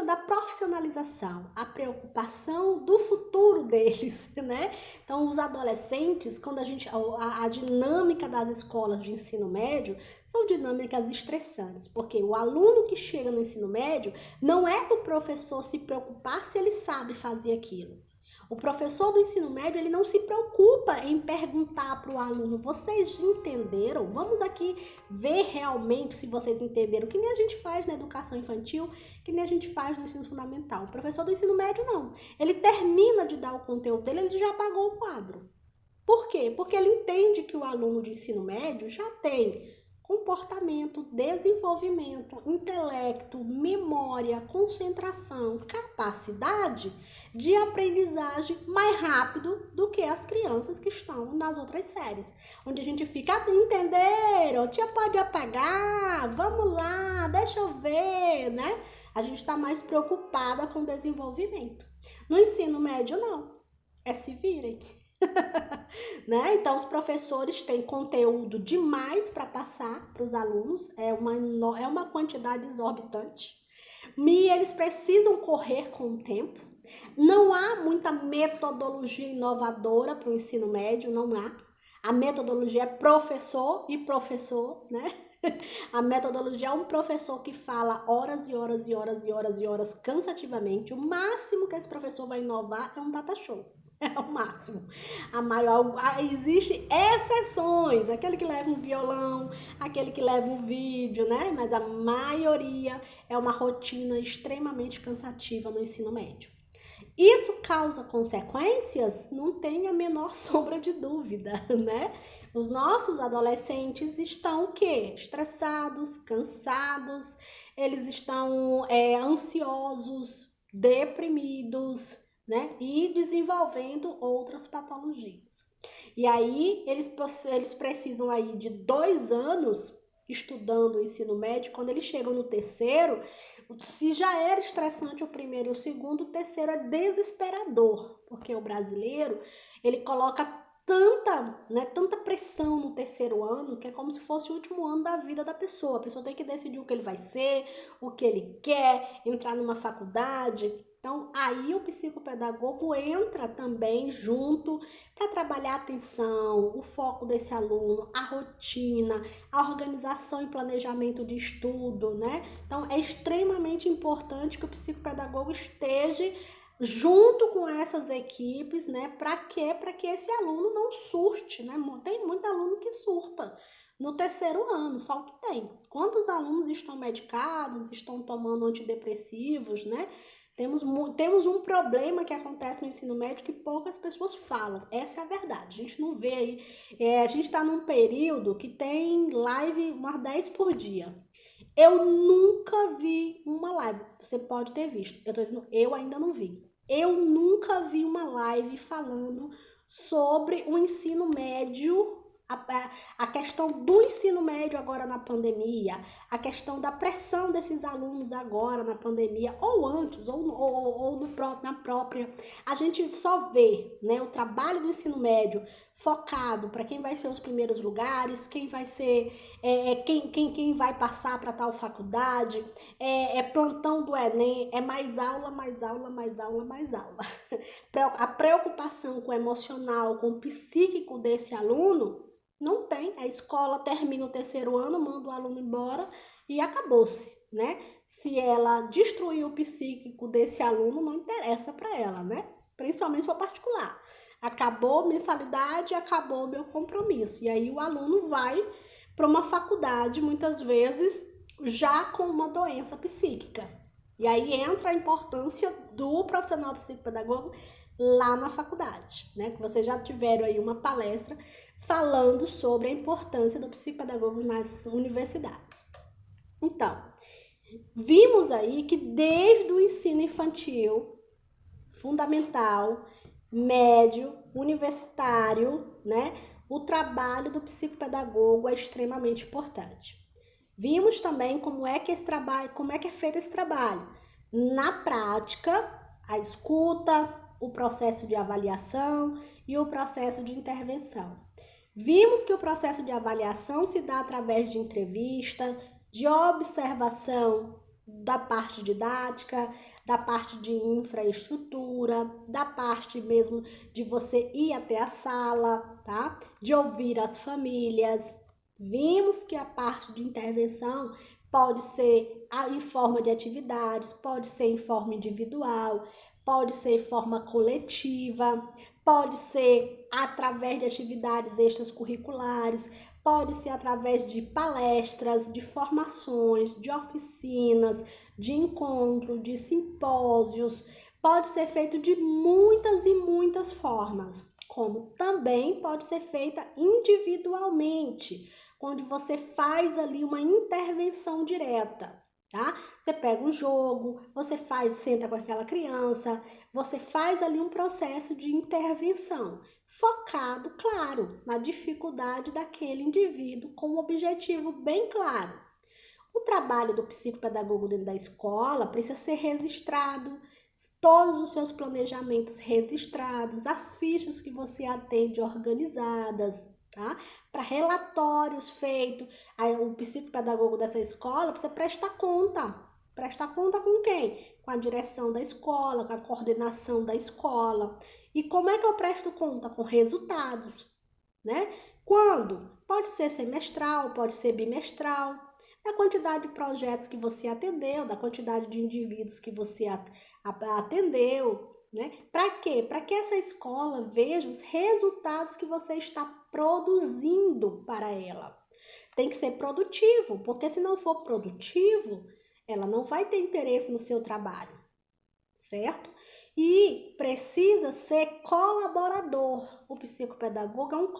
Speaker 1: da profissionalização, a preocupação do futuro deles, né? Então, os adolescentes, quando a dinâmica das escolas de ensino médio são dinâmicas estressantes, porque o aluno que chega no ensino médio não é o professor se preocupar se ele sabe fazer aquilo. O professor do ensino médio, ele não se preocupa em perguntar para o aluno, vocês entenderam? Vamos aqui ver realmente se vocês entenderam, que nem a gente faz na educação infantil, que nem a gente faz no ensino fundamental. O professor do ensino médio, não. Ele termina de dar o conteúdo dele, ele já apagou o quadro. Por quê? Porque ele entende que o aluno de ensino médio já tem comportamento, desenvolvimento, intelecto, memória, concentração, capacidade de aprendizagem mais rápido do que as crianças que estão nas outras séries. Onde a gente fica, entenderam? Tia pode apagar, vamos lá, deixa eu ver, né? A gente está mais preocupada com o desenvolvimento. No ensino médio, não. É se virem. Né? Então, os professores têm conteúdo demais para passar para os alunos, é uma quantidade exorbitante, e eles precisam correr com o tempo. Não há muita metodologia inovadora para o ensino médio, não há. A metodologia é professor e professor, né? A metodologia é um professor que fala horas e horas e horas e horas e horas cansativamente. O máximo que esse professor vai inovar é um data show. É o máximo. Existem exceções, aquele que leva um violão, aquele que leva um vídeo, né? Mas a maioria é uma rotina extremamente cansativa no ensino médio. Isso causa consequências? Não tem a menor sombra de dúvida, né? Os nossos adolescentes estão o quê? Estressados, cansados, eles estão ansiosos, deprimidos, né? E desenvolvendo outras patologias. E aí, eles precisam aí de 2 anos estudando o ensino médio. Quando eles chegam no terceiro, se já era estressante o primeiro e o segundo, o terceiro é desesperador, porque o brasileiro, ele coloca tanta pressão no terceiro ano, que é como se fosse o último ano da vida da pessoa. A pessoa tem que decidir o que ele vai ser, o que ele quer, entrar numa faculdade. Então, aí o psicopedagogo entra também junto para trabalhar a atenção, o foco desse aluno, a rotina, a organização e planejamento de estudo, né? Então, é extremamente importante que o psicopedagogo esteja junto com essas equipes, né? Para quê? Para que esse aluno não surte, né? Tem muito aluno que surta no terceiro ano, só o que tem. Quantos alunos estão medicados, estão tomando antidepressivos, né? Temos um problema que acontece no ensino médio que poucas pessoas falam. Essa é a verdade. A gente não vê aí. A gente está num período que tem live umas 10 por dia. Eu nunca vi uma live. Você pode ter visto. Eu tô dizendo, eu ainda não vi. Eu nunca vi uma live falando sobre o ensino médio, a questão do ensino médio agora na pandemia, a questão da pressão desses alunos agora na pandemia, ou antes, ou na própria. A gente só vê, né, o trabalho do ensino médio focado para quem vai ser os primeiros lugares, quem vai ser, quem vai passar para tal faculdade, plantão do Enem, é mais aula, mais aula, mais aula, mais aula. A preocupação com o emocional, com o psíquico desse aluno, não tem. A escola termina o terceiro ano, manda o aluno embora e acabou-se, né? Se ela destruir o psíquico desse aluno, não interessa para ela, né? Principalmente se for particular. Acabou a mensalidade, acabou o meu compromisso. E aí o aluno vai para uma faculdade, muitas vezes, já com uma doença psíquica. E aí entra a importância do profissional psicopedagogo lá na faculdade, né? Que vocês já tiveram aí uma palestra falando sobre a importância do psicopedagogo nas universidades. Então, vimos aí que desde o ensino infantil, fundamental, médio, universitário, né? O trabalho do psicopedagogo é extremamente importante. Vimos também como é que é feito esse trabalho. Na prática, a escuta, o processo de avaliação e o processo de intervenção. Vimos que o processo de avaliação se dá através de entrevista, de observação da parte didática, da parte de infraestrutura, da parte mesmo de você ir até a sala, tá? De ouvir as famílias. Vimos que a parte de intervenção pode ser em forma de atividades, pode ser em forma individual, pode ser de forma coletiva, pode ser através de atividades extracurriculares, pode ser através de palestras, de formações, de oficinas, de encontro, de simpósios, pode ser feito de muitas e muitas formas, como também pode ser feita individualmente, onde você faz ali uma intervenção direta, tá? Você pega um jogo, você senta com aquela criança, você faz ali um processo de intervenção, focado, claro, na dificuldade daquele indivíduo, com um objetivo bem claro. O trabalho do psicopedagogo dentro da escola precisa ser registrado, todos os seus planejamentos registrados, as fichas que você atende organizadas, tá? Para relatórios feitos, aí o psicopedagogo dessa escola precisa prestar conta. Prestar conta com quem? Com a direção da escola, com a coordenação da escola. E como é que eu presto conta? Com resultados, né? Quando? Pode ser semestral, pode ser bimestral, da quantidade de projetos que você atendeu, da quantidade de indivíduos que você atendeu, né? Para quê? Para que essa escola veja os resultados que você está produzindo para ela. Tem que ser produtivo, porque se não for produtivo, ela não vai ter interesse no seu trabalho, certo? E precisa ser colaborador. O psicopedagogo é um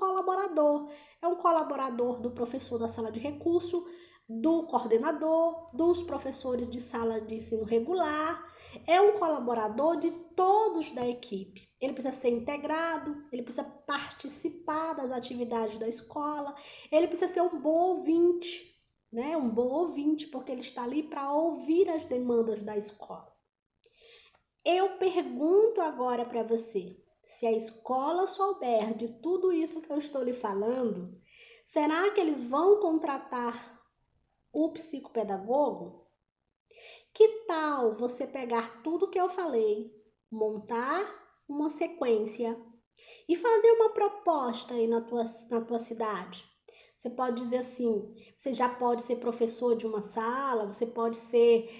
Speaker 1: colaborador do professor da sala de recurso, do coordenador, dos professores de sala de ensino regular, é um colaborador de todos da equipe. Ele precisa ser integrado, ele precisa participar das atividades da escola, ele precisa ser um bom ouvinte, né? Um bom ouvinte, porque ele está ali para ouvir as demandas da escola. Eu pergunto agora para você, se a escola souber de tudo isso que eu estou lhe falando, será que eles vão contratar o psicopedagogo? Que tal você pegar tudo que eu falei, montar uma sequência e fazer uma proposta aí na tua cidade? Você pode dizer assim, você já pode ser professor de uma sala, você pode ser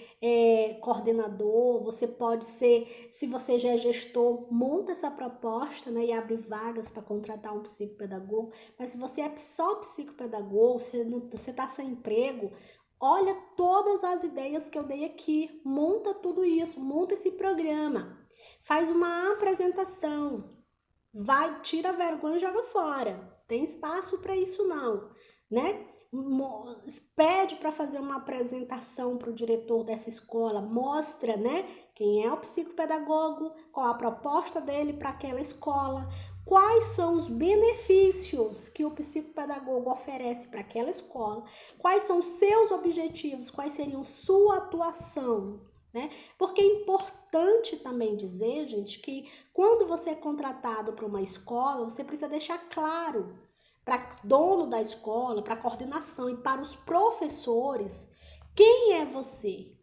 Speaker 1: coordenador, você pode ser, se você já é gestor, monta essa proposta, né, e abre vagas para contratar um psicopedagogo. Mas se você é só psicopedagogo, você está sem emprego, olha todas as ideias que eu dei aqui, monta tudo isso, monta esse programa, faz uma apresentação, vai, tira a vergonha e joga fora. Tem espaço para isso não, né? Pede para fazer uma apresentação para o diretor dessa escola, mostra, né, quem é o psicopedagogo, qual a proposta dele para aquela escola, quais são os benefícios que o psicopedagogo oferece para aquela escola, quais são seus objetivos, quais seriam sua atuação, né? Porque é importante também dizer, gente, que quando você é contratado para uma escola, você precisa deixar claro para o dono da escola, para a coordenação e para os professores quem é você,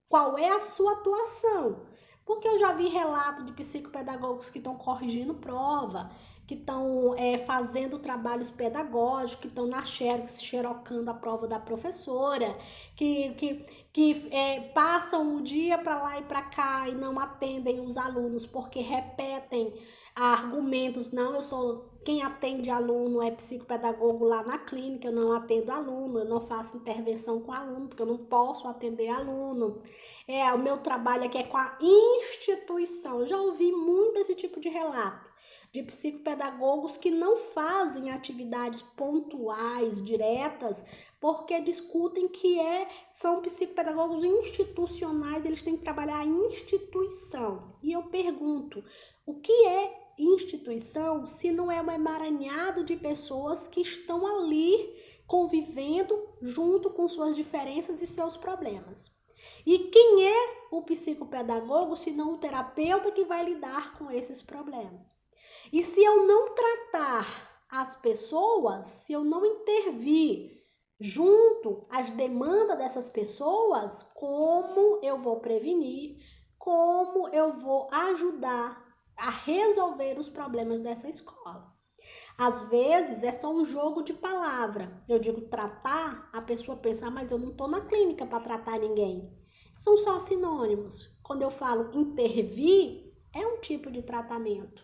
Speaker 1: qual é a sua atuação. Porque eu já vi relato de psicopedagogos que estão corrigindo prova, que estão fazendo trabalhos pedagógicos, que estão na xerox, xerocando a prova da professora, que passam o dia para lá e para cá e não atendem os alunos porque repetem argumentos. Não, quem atende aluno é psicopedagogo lá na clínica, eu não atendo aluno, eu não faço intervenção com aluno, porque eu não posso atender aluno. O meu trabalho aqui é com a instituição. Eu já ouvi muito esse tipo de relato de psicopedagogos que não fazem atividades pontuais, diretas, porque discutem que são psicopedagogos institucionais, eles têm que trabalhar a instituição. E eu pergunto, o que é instituição se não é um emaranhado de pessoas que estão ali convivendo junto com suas diferenças e seus problemas? E quem é o psicopedagogo se não o terapeuta que vai lidar com esses problemas? E se eu não tratar as pessoas, se eu não intervir junto às demandas dessas pessoas, como eu vou prevenir, como eu vou ajudar a resolver os problemas dessa escola? Às vezes é só um jogo de palavra. Eu digo tratar, a pessoa pensa, mas eu não estou na clínica para tratar ninguém. São só sinônimos. Quando eu falo intervir, é um tipo de tratamento.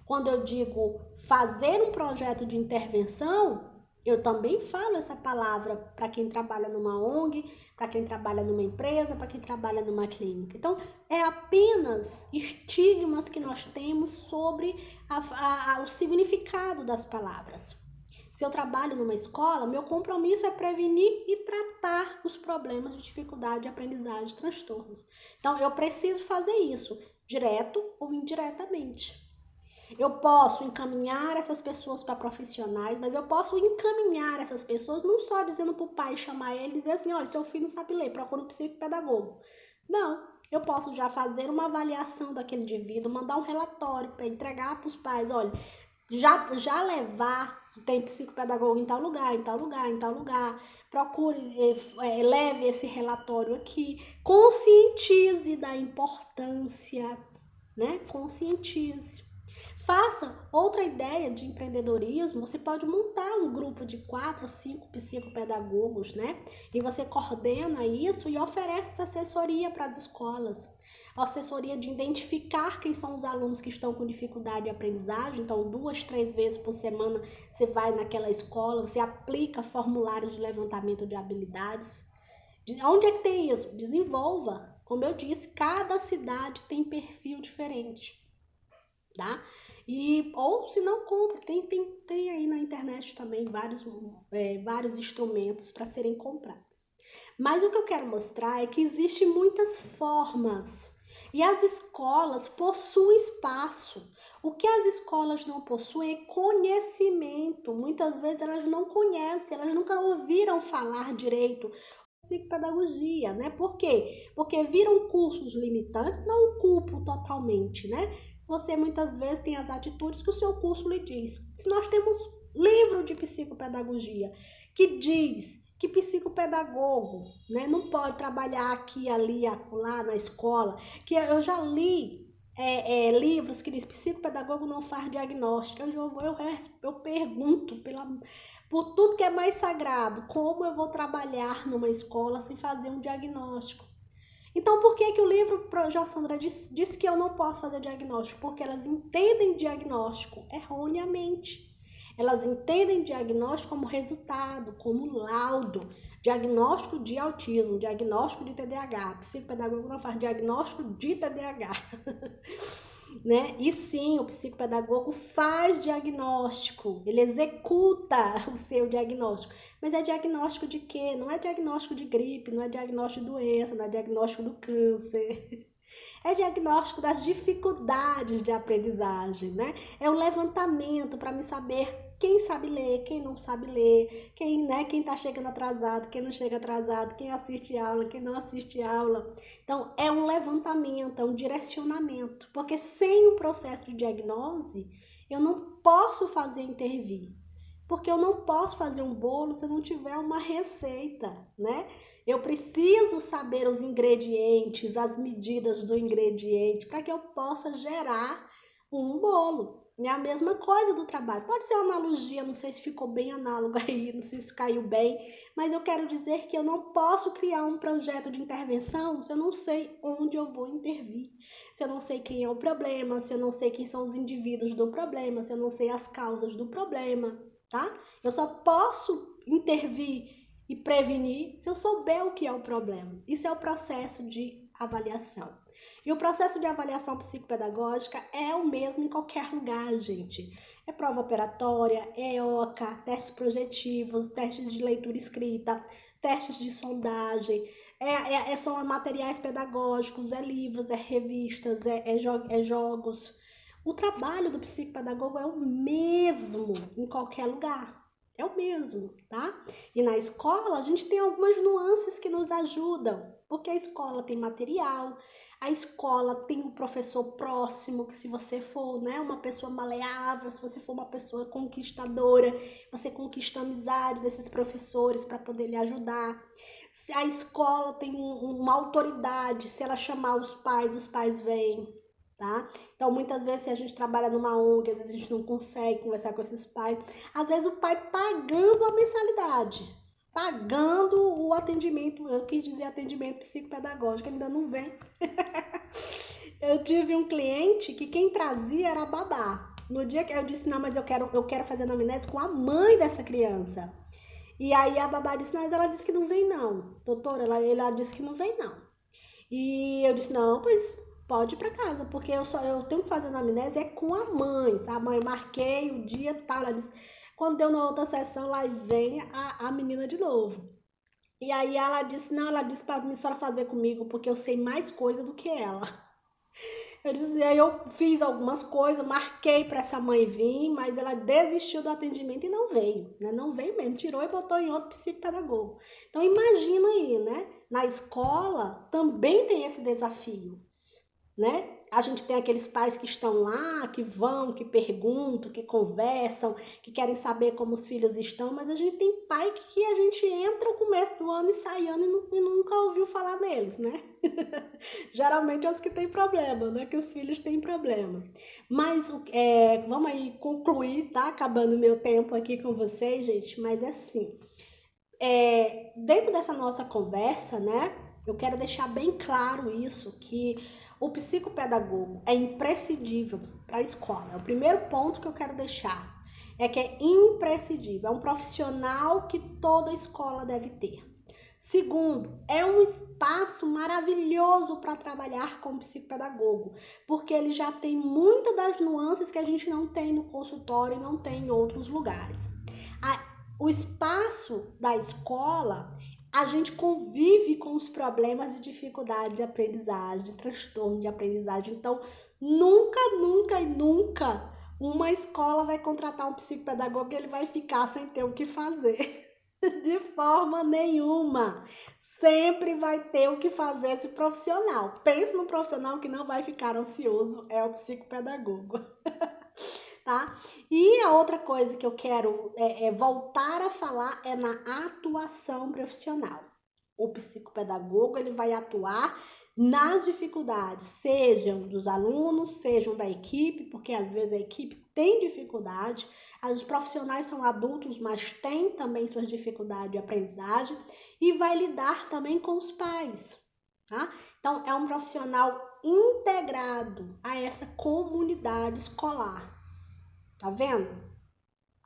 Speaker 1: Quando eu digo fazer um projeto de intervenção, eu também falo essa palavra para quem trabalha numa ONG, para quem trabalha numa empresa, para quem trabalha numa clínica. Então, é apenas estigmas que nós temos sobre o significado das palavras. Se eu trabalho numa escola, meu compromisso é prevenir e tratar os problemas de dificuldade de aprendizagem, transtornos. Então, eu preciso fazer isso, direto ou indiretamente. Eu posso encaminhar essas pessoas para profissionais, mas eu posso encaminhar essas pessoas não só dizendo para o pai chamar ele e dizer assim, olha, seu filho não sabe ler, procura um psicopedagogo. Não, eu posso já fazer uma avaliação daquele indivíduo, mandar um relatório para entregar para os pais, olha, já levar, tem psicopedagogo em tal lugar, em tal lugar, em tal lugar, procure, leve esse relatório aqui, conscientize da importância, né? Conscientize. Faça outra ideia de empreendedorismo, você pode montar um grupo de 4 ou 5 psicopedagogos, né? E você coordena isso e oferece essa assessoria para as escolas. A assessoria de identificar quem são os alunos que estão com dificuldade de aprendizagem. Então, 2, 3 vezes por semana você vai naquela escola, você aplica formulários de levantamento de habilidades. Onde é que tem isso? Desenvolva. Como eu disse, cada cidade tem perfil diferente. Tá? Ou se não compra, tem aí na internet também vários instrumentos para serem comprados. Mas o que eu quero mostrar é que existem muitas formas e as escolas possuem espaço. O que as escolas não possuem é conhecimento. Muitas vezes elas não conhecem, elas nunca ouviram falar direito psicopedagogia, né? Por quê? Porque viram cursos limitantes, não o culpo totalmente, né? Você muitas vezes tem as atitudes que o seu curso lhe diz. Se nós temos livro de psicopedagogia que diz que psicopedagogo, né, não pode trabalhar aqui, ali, acolá, na escola, que eu já li livros que diz psicopedagogo não faz diagnóstico. Eu pergunto por tudo que é mais sagrado, como eu vou trabalhar numa escola sem fazer um diagnóstico? Então, por que o livro Jossandra diz que eu não posso fazer diagnóstico? Porque elas entendem diagnóstico erroneamente. Elas entendem diagnóstico como resultado, como laudo. Diagnóstico de autismo, diagnóstico de TDAH. Psicopedagogo não faz diagnóstico de TDAH. Né? E sim, o psicopedagogo faz diagnóstico, ele executa o seu diagnóstico. Mas é diagnóstico de quê? Não é diagnóstico de gripe, não é diagnóstico de doença, não é diagnóstico do câncer. É diagnóstico das dificuldades de aprendizagem, né? É um levantamento para me saber quem sabe ler, quem não sabe ler, quem tá chegando atrasado, quem não chega atrasado, quem assiste aula, quem não assiste aula. Então, é um levantamento, é um direcionamento, porque sem um processo de diagnose, eu não posso fazer intervir. Porque eu não posso fazer um bolo se eu não tiver uma receita, né? Eu preciso saber os ingredientes, as medidas do ingrediente, para que eu possa gerar um bolo. É a mesma coisa do trabalho. Pode ser uma analogia, não sei se ficou bem análogo aí, não sei se caiu bem, mas eu quero dizer que eu não posso criar um projeto de intervenção se eu não sei onde eu vou intervir, se eu não sei quem é o problema, se eu não sei quem são os indivíduos do problema, se eu não sei as causas do problema, tá? Eu só posso intervir e prevenir se eu souber o que é o problema. Isso é o processo de avaliação. E o processo de avaliação psicopedagógica é o mesmo em qualquer lugar, gente. É prova operatória, é OCA, testes projetivos, testes de leitura escrita, testes de sondagem, são materiais pedagógicos, é livros, é revistas, é jogos. O trabalho do psicopedagogo é o mesmo em qualquer lugar. É o mesmo, tá? E na escola a gente tem algumas nuances que nos ajudam, porque a escola tem material, a escola tem um professor próximo, que se você for, né, uma pessoa maleável, se você for uma pessoa conquistadora, você conquista a amizade desses professores para poder lhe ajudar. Se a escola tem uma autoridade, se ela chamar os pais vêm. Tá? Então, muitas vezes, se a gente trabalha numa ONG, às vezes a gente não consegue conversar com esses pais. Às vezes, o pai pagando a mensalidade, pagando o atendimento, eu quis dizer atendimento psicopedagógico, ainda não vem. Eu tive um cliente que quem trazia era a babá. No dia que eu disse, não, mas eu quero fazer anamnese com a mãe dessa criança. E aí a babá disse, mas ela disse que não vem não. Doutora, ela disse que não vem não. E eu disse, não, pois pode ir pra casa, porque eu tenho que fazer anamnese é com a mãe, sabe? Mãe, eu marquei o dia tal. Ela disse, quando deu na outra sessão, lá vem a menina de novo. E aí ela disse, não, ela disse pra mim só fazer comigo, porque eu sei mais coisa do que ela. Eu disse, aí eu fiz algumas coisas, marquei para essa mãe vir, mas ela desistiu do atendimento e não veio, né? Não veio mesmo, tirou e botou em outro psicopedagogo. Então imagina aí, né? Na escola também tem esse desafio, né? A gente tem aqueles pais que estão lá, que vão, que perguntam, que conversam, que querem saber como os filhos estão, mas a gente tem pai que a gente entra no começo do ano e sai ano e nunca ouviu falar neles, né? Geralmente é os que têm problema, né? Que os filhos têm problema. Mas vamos aí concluir, tá? Acabando meu tempo aqui com vocês, gente, mas assim, dentro dessa nossa conversa, né? Eu quero deixar bem claro isso, que o psicopedagogo é imprescindível para a escola. É o primeiro ponto que eu quero deixar. É que é imprescindível. É um profissional que toda escola deve ter. Segundo, é um espaço maravilhoso para trabalhar com psicopedagogo, porque ele já tem muitas das nuances que a gente não tem no consultório e não tem em outros lugares. O espaço da escola, a gente convive com os problemas de dificuldade de aprendizagem, de transtorno de aprendizagem. Então, nunca, nunca e nunca uma escola vai contratar um psicopedagogo e ele vai ficar sem ter o que fazer. De forma nenhuma. Sempre vai ter o que fazer esse profissional. Pense no profissional que não vai ficar ansioso, é o psicopedagogo. Tá? E a outra coisa que eu quero voltar a falar é na atuação profissional. O psicopedagogo ele vai atuar nas dificuldades, sejam dos alunos, sejam da equipe, porque às vezes a equipe tem dificuldade, os profissionais são adultos, mas têm também suas dificuldades de aprendizagem, e vai lidar também com os pais, tá? Então, é um profissional integrado a essa comunidade escolar. Tá vendo?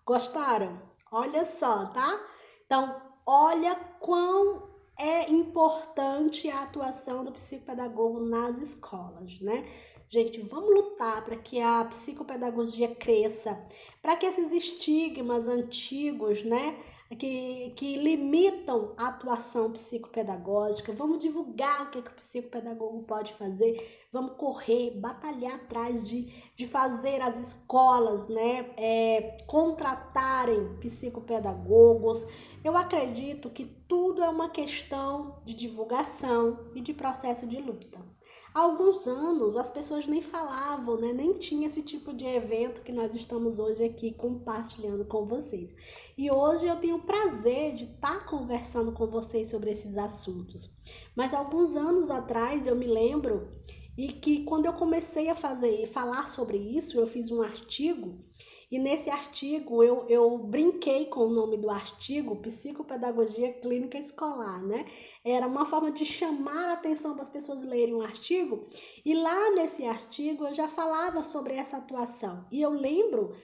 Speaker 1: Gostaram? Olha só, tá? Então, olha quão é importante a atuação do psicopedagogo nas escolas, né? Gente, vamos lutar para que a psicopedagogia cresça, para que esses estigmas antigos, né, que limitam a atuação psicopedagógica, vamos divulgar o que o psicopedagogo pode fazer, vamos correr, batalhar atrás de fazer as escolas, né, contratarem psicopedagogos. Eu acredito que tudo é uma questão de divulgação e de processo de luta. Há alguns anos as pessoas nem falavam, né? Nem tinha esse tipo de evento que nós estamos hoje aqui compartilhando com vocês. E hoje eu tenho o prazer de estar conversando com vocês sobre esses assuntos. Mas alguns anos atrás eu me lembro e que quando eu comecei a falar sobre isso, eu fiz um artigo. E nesse artigo eu brinquei com o nome do artigo, Psicopedagogia Clínica Escolar, né? Era uma forma de chamar a atenção para as pessoas lerem um artigo. E lá nesse artigo eu já falava sobre essa atuação. E eu lembro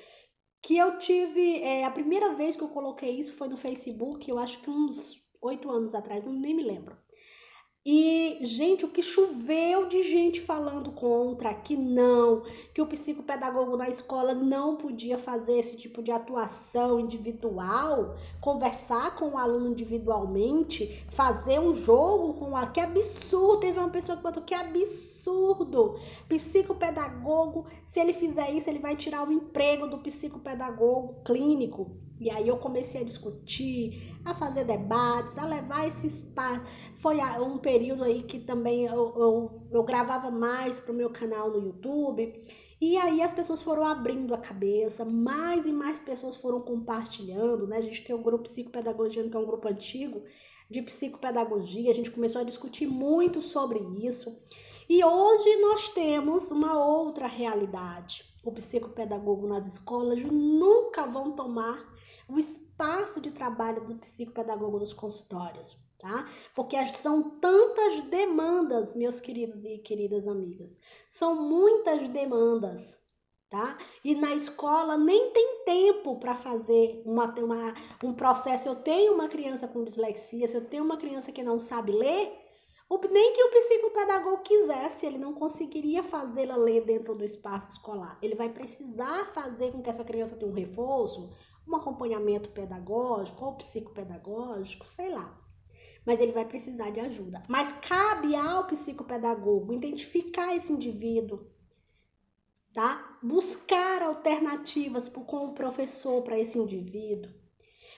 Speaker 1: que eu tive, a primeira vez que eu coloquei isso foi no Facebook, eu acho que uns 8 anos atrás, nem me lembro. E, gente, o que choveu de gente falando contra, que não, que o psicopedagogo na escola não podia fazer esse tipo de atuação individual, conversar com o aluno individualmente, fazer um jogo com o aluno. Que absurdo! Teve uma pessoa que botou que absurdo! Psicopedagogo, se ele fizer isso, ele vai tirar o emprego do psicopedagogo clínico. E aí eu comecei a discutir, a fazer debates, a levar esse espaço. Foi um período aí que também eu gravava mais pro meu canal no YouTube. E aí as pessoas foram abrindo a cabeça, mais e mais pessoas foram compartilhando, né? A gente tem o grupo Psicopedagogia, que é um grupo antigo de psicopedagogia. A gente começou a discutir muito sobre isso. E hoje nós temos uma outra realidade. O psicopedagogo nas escolas nunca vão tomar o espaço de trabalho do psicopedagogo nos consultórios. tá? Porque são tantas demandas, meus queridos e queridas amigas. São muitas demandas, tá? E na escola nem tem tempo para fazer um processo. Eu tenho uma criança com dislexia, se eu tenho uma criança que não sabe ler, nem que o psicopedagogo quisesse, ele não conseguiria fazê-la ler dentro do espaço escolar. Ele vai precisar fazer com que essa criança tenha um reforço, um acompanhamento pedagógico ou psicopedagógico, sei lá. Mas ele vai precisar de ajuda. Mas cabe ao psicopedagogo identificar esse indivíduo, tá? Buscar alternativas com o professor para esse indivíduo,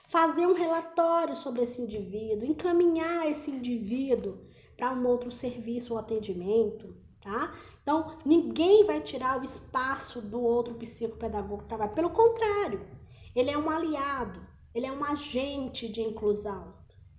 Speaker 1: fazer um relatório sobre esse indivíduo, encaminhar esse indivíduo para um outro serviço ou atendimento, tá? Então, ninguém vai tirar o espaço do outro psicopedagogo que trabalha. Pelo contrário, ele é um aliado, ele é um agente de inclusão,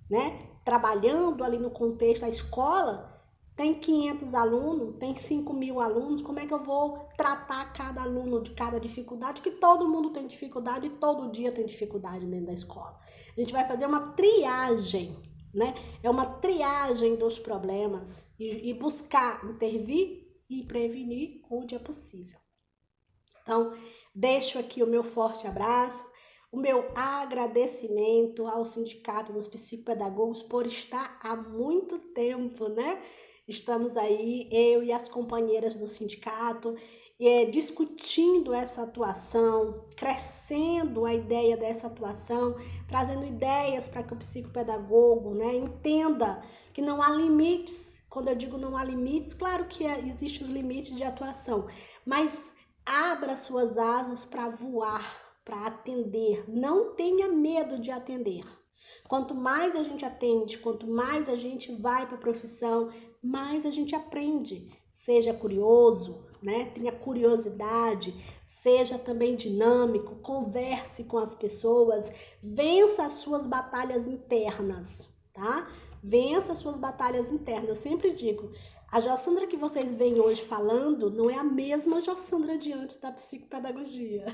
Speaker 1: né? Trabalhando ali no contexto da escola, tem 500 alunos, tem 5.000 alunos, como é que eu vou tratar cada aluno de cada dificuldade? Que todo mundo tem dificuldade e todo dia tem dificuldade dentro da escola. A gente vai fazer uma triagem, né? É uma triagem dos problemas e buscar intervir e prevenir onde é possível. Então, deixo aqui o meu forte abraço, o meu agradecimento ao Sindicato dos Psicopedagogos por estar há muito tempo, né? Estamos aí, eu e as companheiras do sindicato, discutindo essa atuação, crescendo a ideia dessa atuação, trazendo ideias para que o psicopedagogo, né, entenda que não há limites. Quando eu digo não há limites, claro que existem os limites de atuação, mas abra suas asas para voar, para atender. Não tenha medo de atender. Quanto mais a gente atende, quanto mais a gente vai para a profissão, mais a gente aprende. Seja curioso, né? Tenha curiosidade, seja também dinâmico, converse com as pessoas, vença as suas batalhas internas, tá? Vença as suas batalhas internas. Eu sempre digo, a Jossandra que vocês veem hoje falando não é a mesma Jossandra de antes da psicopedagogia.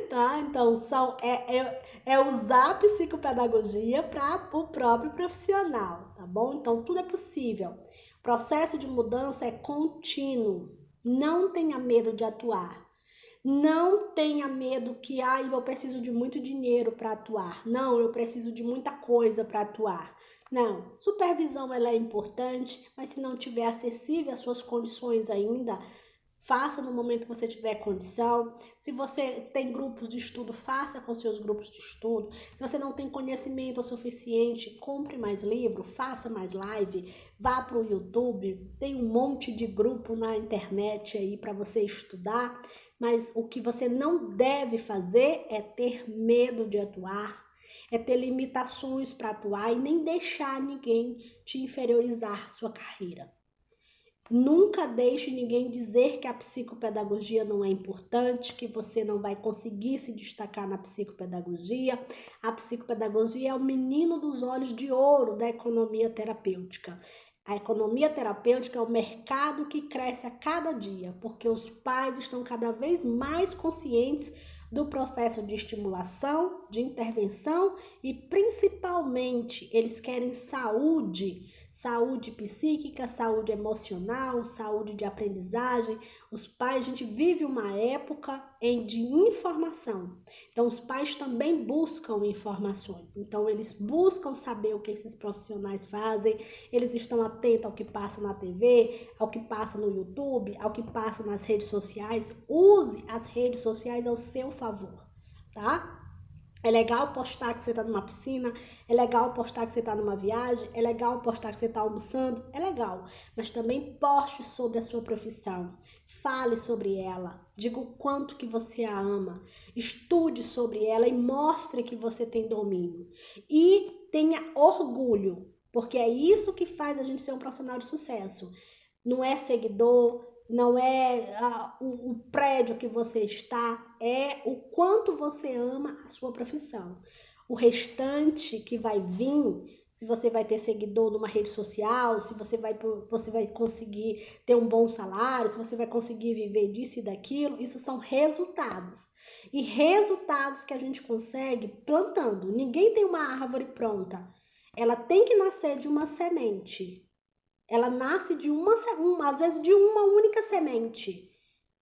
Speaker 1: Tá? Então, é usar a psicopedagogia para o próprio profissional, tá bom? Então, tudo é possível. O processo de mudança é contínuo. Não tenha medo de atuar. Não tenha medo que, eu preciso de muito dinheiro para atuar. Não, eu preciso de muita coisa para atuar. Não, supervisão ela é importante, mas se não tiver acessível às suas condições ainda, faça no momento que você tiver condição. Se você tem grupos de estudo, faça com seus grupos de estudo. Se você não tem conhecimento o suficiente, compre mais livro, faça mais live, vá para o YouTube. Tem um monte de grupo na internet aí para você estudar. Mas o que você não deve fazer é ter medo de atuar, é ter limitações para atuar e nem deixar ninguém te inferiorizar sua carreira. Nunca deixe ninguém dizer que a psicopedagogia não é importante, que você não vai conseguir se destacar na psicopedagogia. A psicopedagogia é o menino dos olhos de ouro da economia terapêutica. A economia terapêutica é o mercado que cresce a cada dia, porque os pais estão cada vez mais conscientes do processo de estimulação, de intervenção e principalmente eles querem saúde psíquica, saúde emocional, saúde de aprendizagem. Os pais, a gente vive uma época de informação. Então, os pais também buscam informações. Então, eles buscam saber o que esses profissionais fazem, eles estão atentos ao que passa na TV, ao que passa no YouTube, ao que passa nas redes sociais. Use as redes sociais ao seu favor, tá? É legal postar que você tá numa piscina, é legal postar que você tá numa viagem, é legal postar que você tá almoçando, é legal. Mas também poste sobre a sua profissão, fale sobre ela, diga o quanto que você a ama, estude sobre ela e mostre que você tem domínio. E tenha orgulho, porque é isso que faz a gente ser um profissional de sucesso. Não é seguidor, não é o prédio que você está, é o quanto você ama a sua profissão. O restante que vai vir, se você vai ter seguidor numa rede social, se você vai conseguir ter um bom salário, se você vai conseguir viver disso e daquilo, isso são resultados. E resultados que a gente consegue plantando. Ninguém tem uma árvore pronta. ela tem que nascer de uma semente. Ela nasce de às vezes de uma única semente.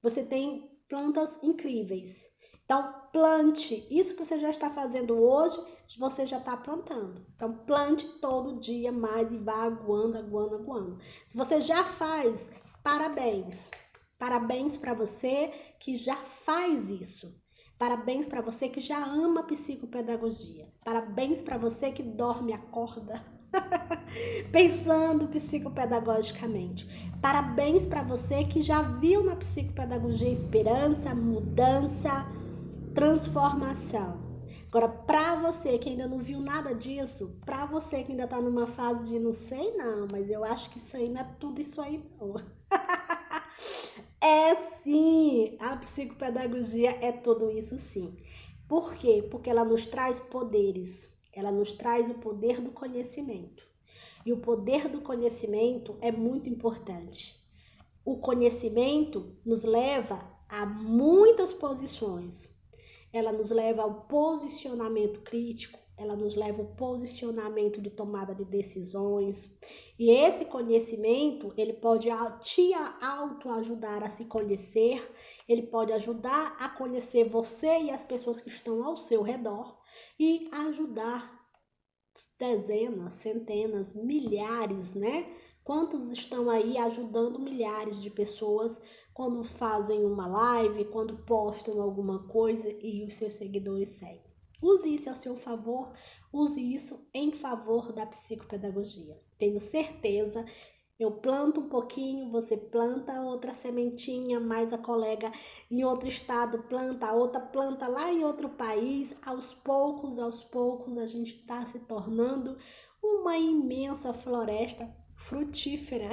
Speaker 1: Você tem plantas incríveis. Então, plante. Isso que você já está fazendo hoje, você já está plantando. Então, plante todo dia mais e vá aguando, aguando, aguando. Se você já faz, parabéns. Parabéns para você que já faz isso. Parabéns para você que já ama psicopedagogia. Parabéns para você que dorme, acorda pensando psicopedagogicamente. Parabéns para você que já viu na psicopedagogia esperança, mudança, transformação. Agora, para você que ainda não viu nada disso, para você que ainda está numa fase de não sei não, mas eu acho que isso aí não é tudo isso aí não. É sim, a psicopedagogia é tudo isso sim. Por quê? Porque ela nos traz poderes, ela nos traz o poder do conhecimento. E o poder do conhecimento é muito importante. O conhecimento nos leva a muitas posições. Ela nos leva ao posicionamento crítico, ela nos leva ao posicionamento de tomada de decisões. E esse conhecimento, ele pode te autoajudar a se conhecer, ele pode ajudar a conhecer você e as pessoas que estão ao seu redor e ajudar dezenas, centenas, milhares, né? Quantos estão aí ajudando milhares de pessoas quando fazem uma live, quando postam alguma coisa e os seus seguidores seguem? Use isso a seu favor, use isso em favor da psicopedagogia. Tenho certeza, eu planto um pouquinho, você planta outra sementinha, mais a colega em outro estado planta, a outra planta lá em outro país. Aos poucos, a gente está se tornando uma imensa floresta frutífera,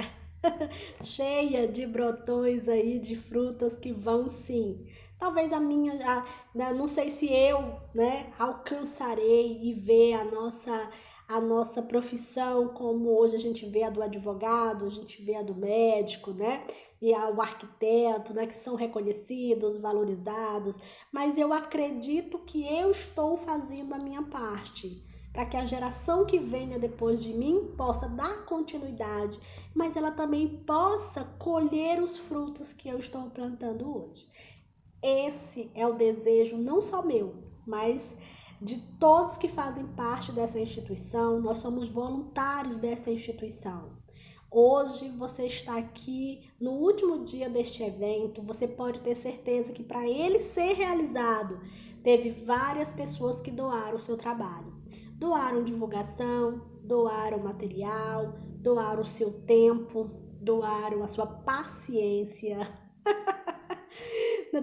Speaker 1: cheia de brotões aí, de frutas que vão sim. Talvez não sei se eu, né, alcançarei e ver a nossa profissão como hoje a gente vê a do advogado, a gente vê a do médico, né? E o arquiteto, né, que são reconhecidos, valorizados, mas eu acredito que eu estou fazendo a minha parte para que a geração que venha depois de mim possa dar continuidade, mas ela também possa colher os frutos que eu estou plantando hoje. Esse é o desejo não só meu, mas de todos que fazem parte dessa instituição. Nós somos voluntários dessa instituição. Hoje você está aqui no último dia deste evento, você pode ter certeza que para ele ser realizado, teve várias pessoas que doaram o seu trabalho. Doaram divulgação, doaram material, doaram o seu tempo, doaram a sua paciência,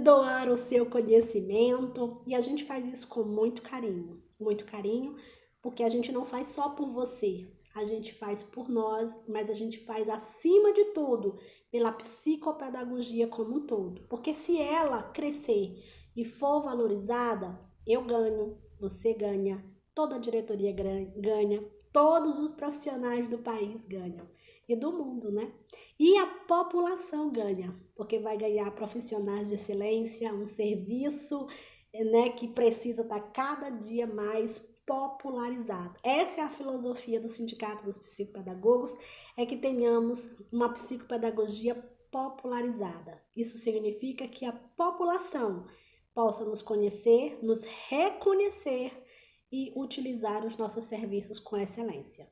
Speaker 1: doar o seu conhecimento, e a gente faz isso com muito carinho, porque a gente não faz só por você, a gente faz por nós, mas a gente faz acima de tudo pela psicopedagogia como um todo, porque se ela crescer e for valorizada, eu ganho, você ganha, toda a diretoria ganha, todos os profissionais do país ganham e do mundo, né? E a população ganha, porque vai ganhar profissionais de excelência, um serviço, né, que precisa estar cada dia mais popularizado. Essa é a filosofia do Sindicato dos Psicopedagogos, é que tenhamos uma psicopedagogia popularizada. Isso significa que a população possa nos conhecer, nos reconhecer e utilizar os nossos serviços com excelência.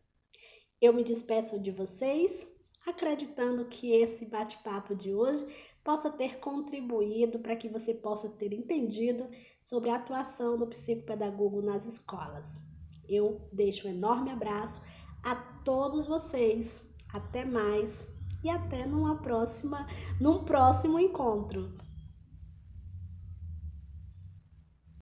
Speaker 1: Eu me despeço de vocês, acreditando que esse bate-papo de hoje possa ter contribuído para que você possa ter entendido sobre a atuação do psicopedagogo nas escolas. Eu deixo um enorme abraço a todos vocês. Até mais e até num próximo encontro.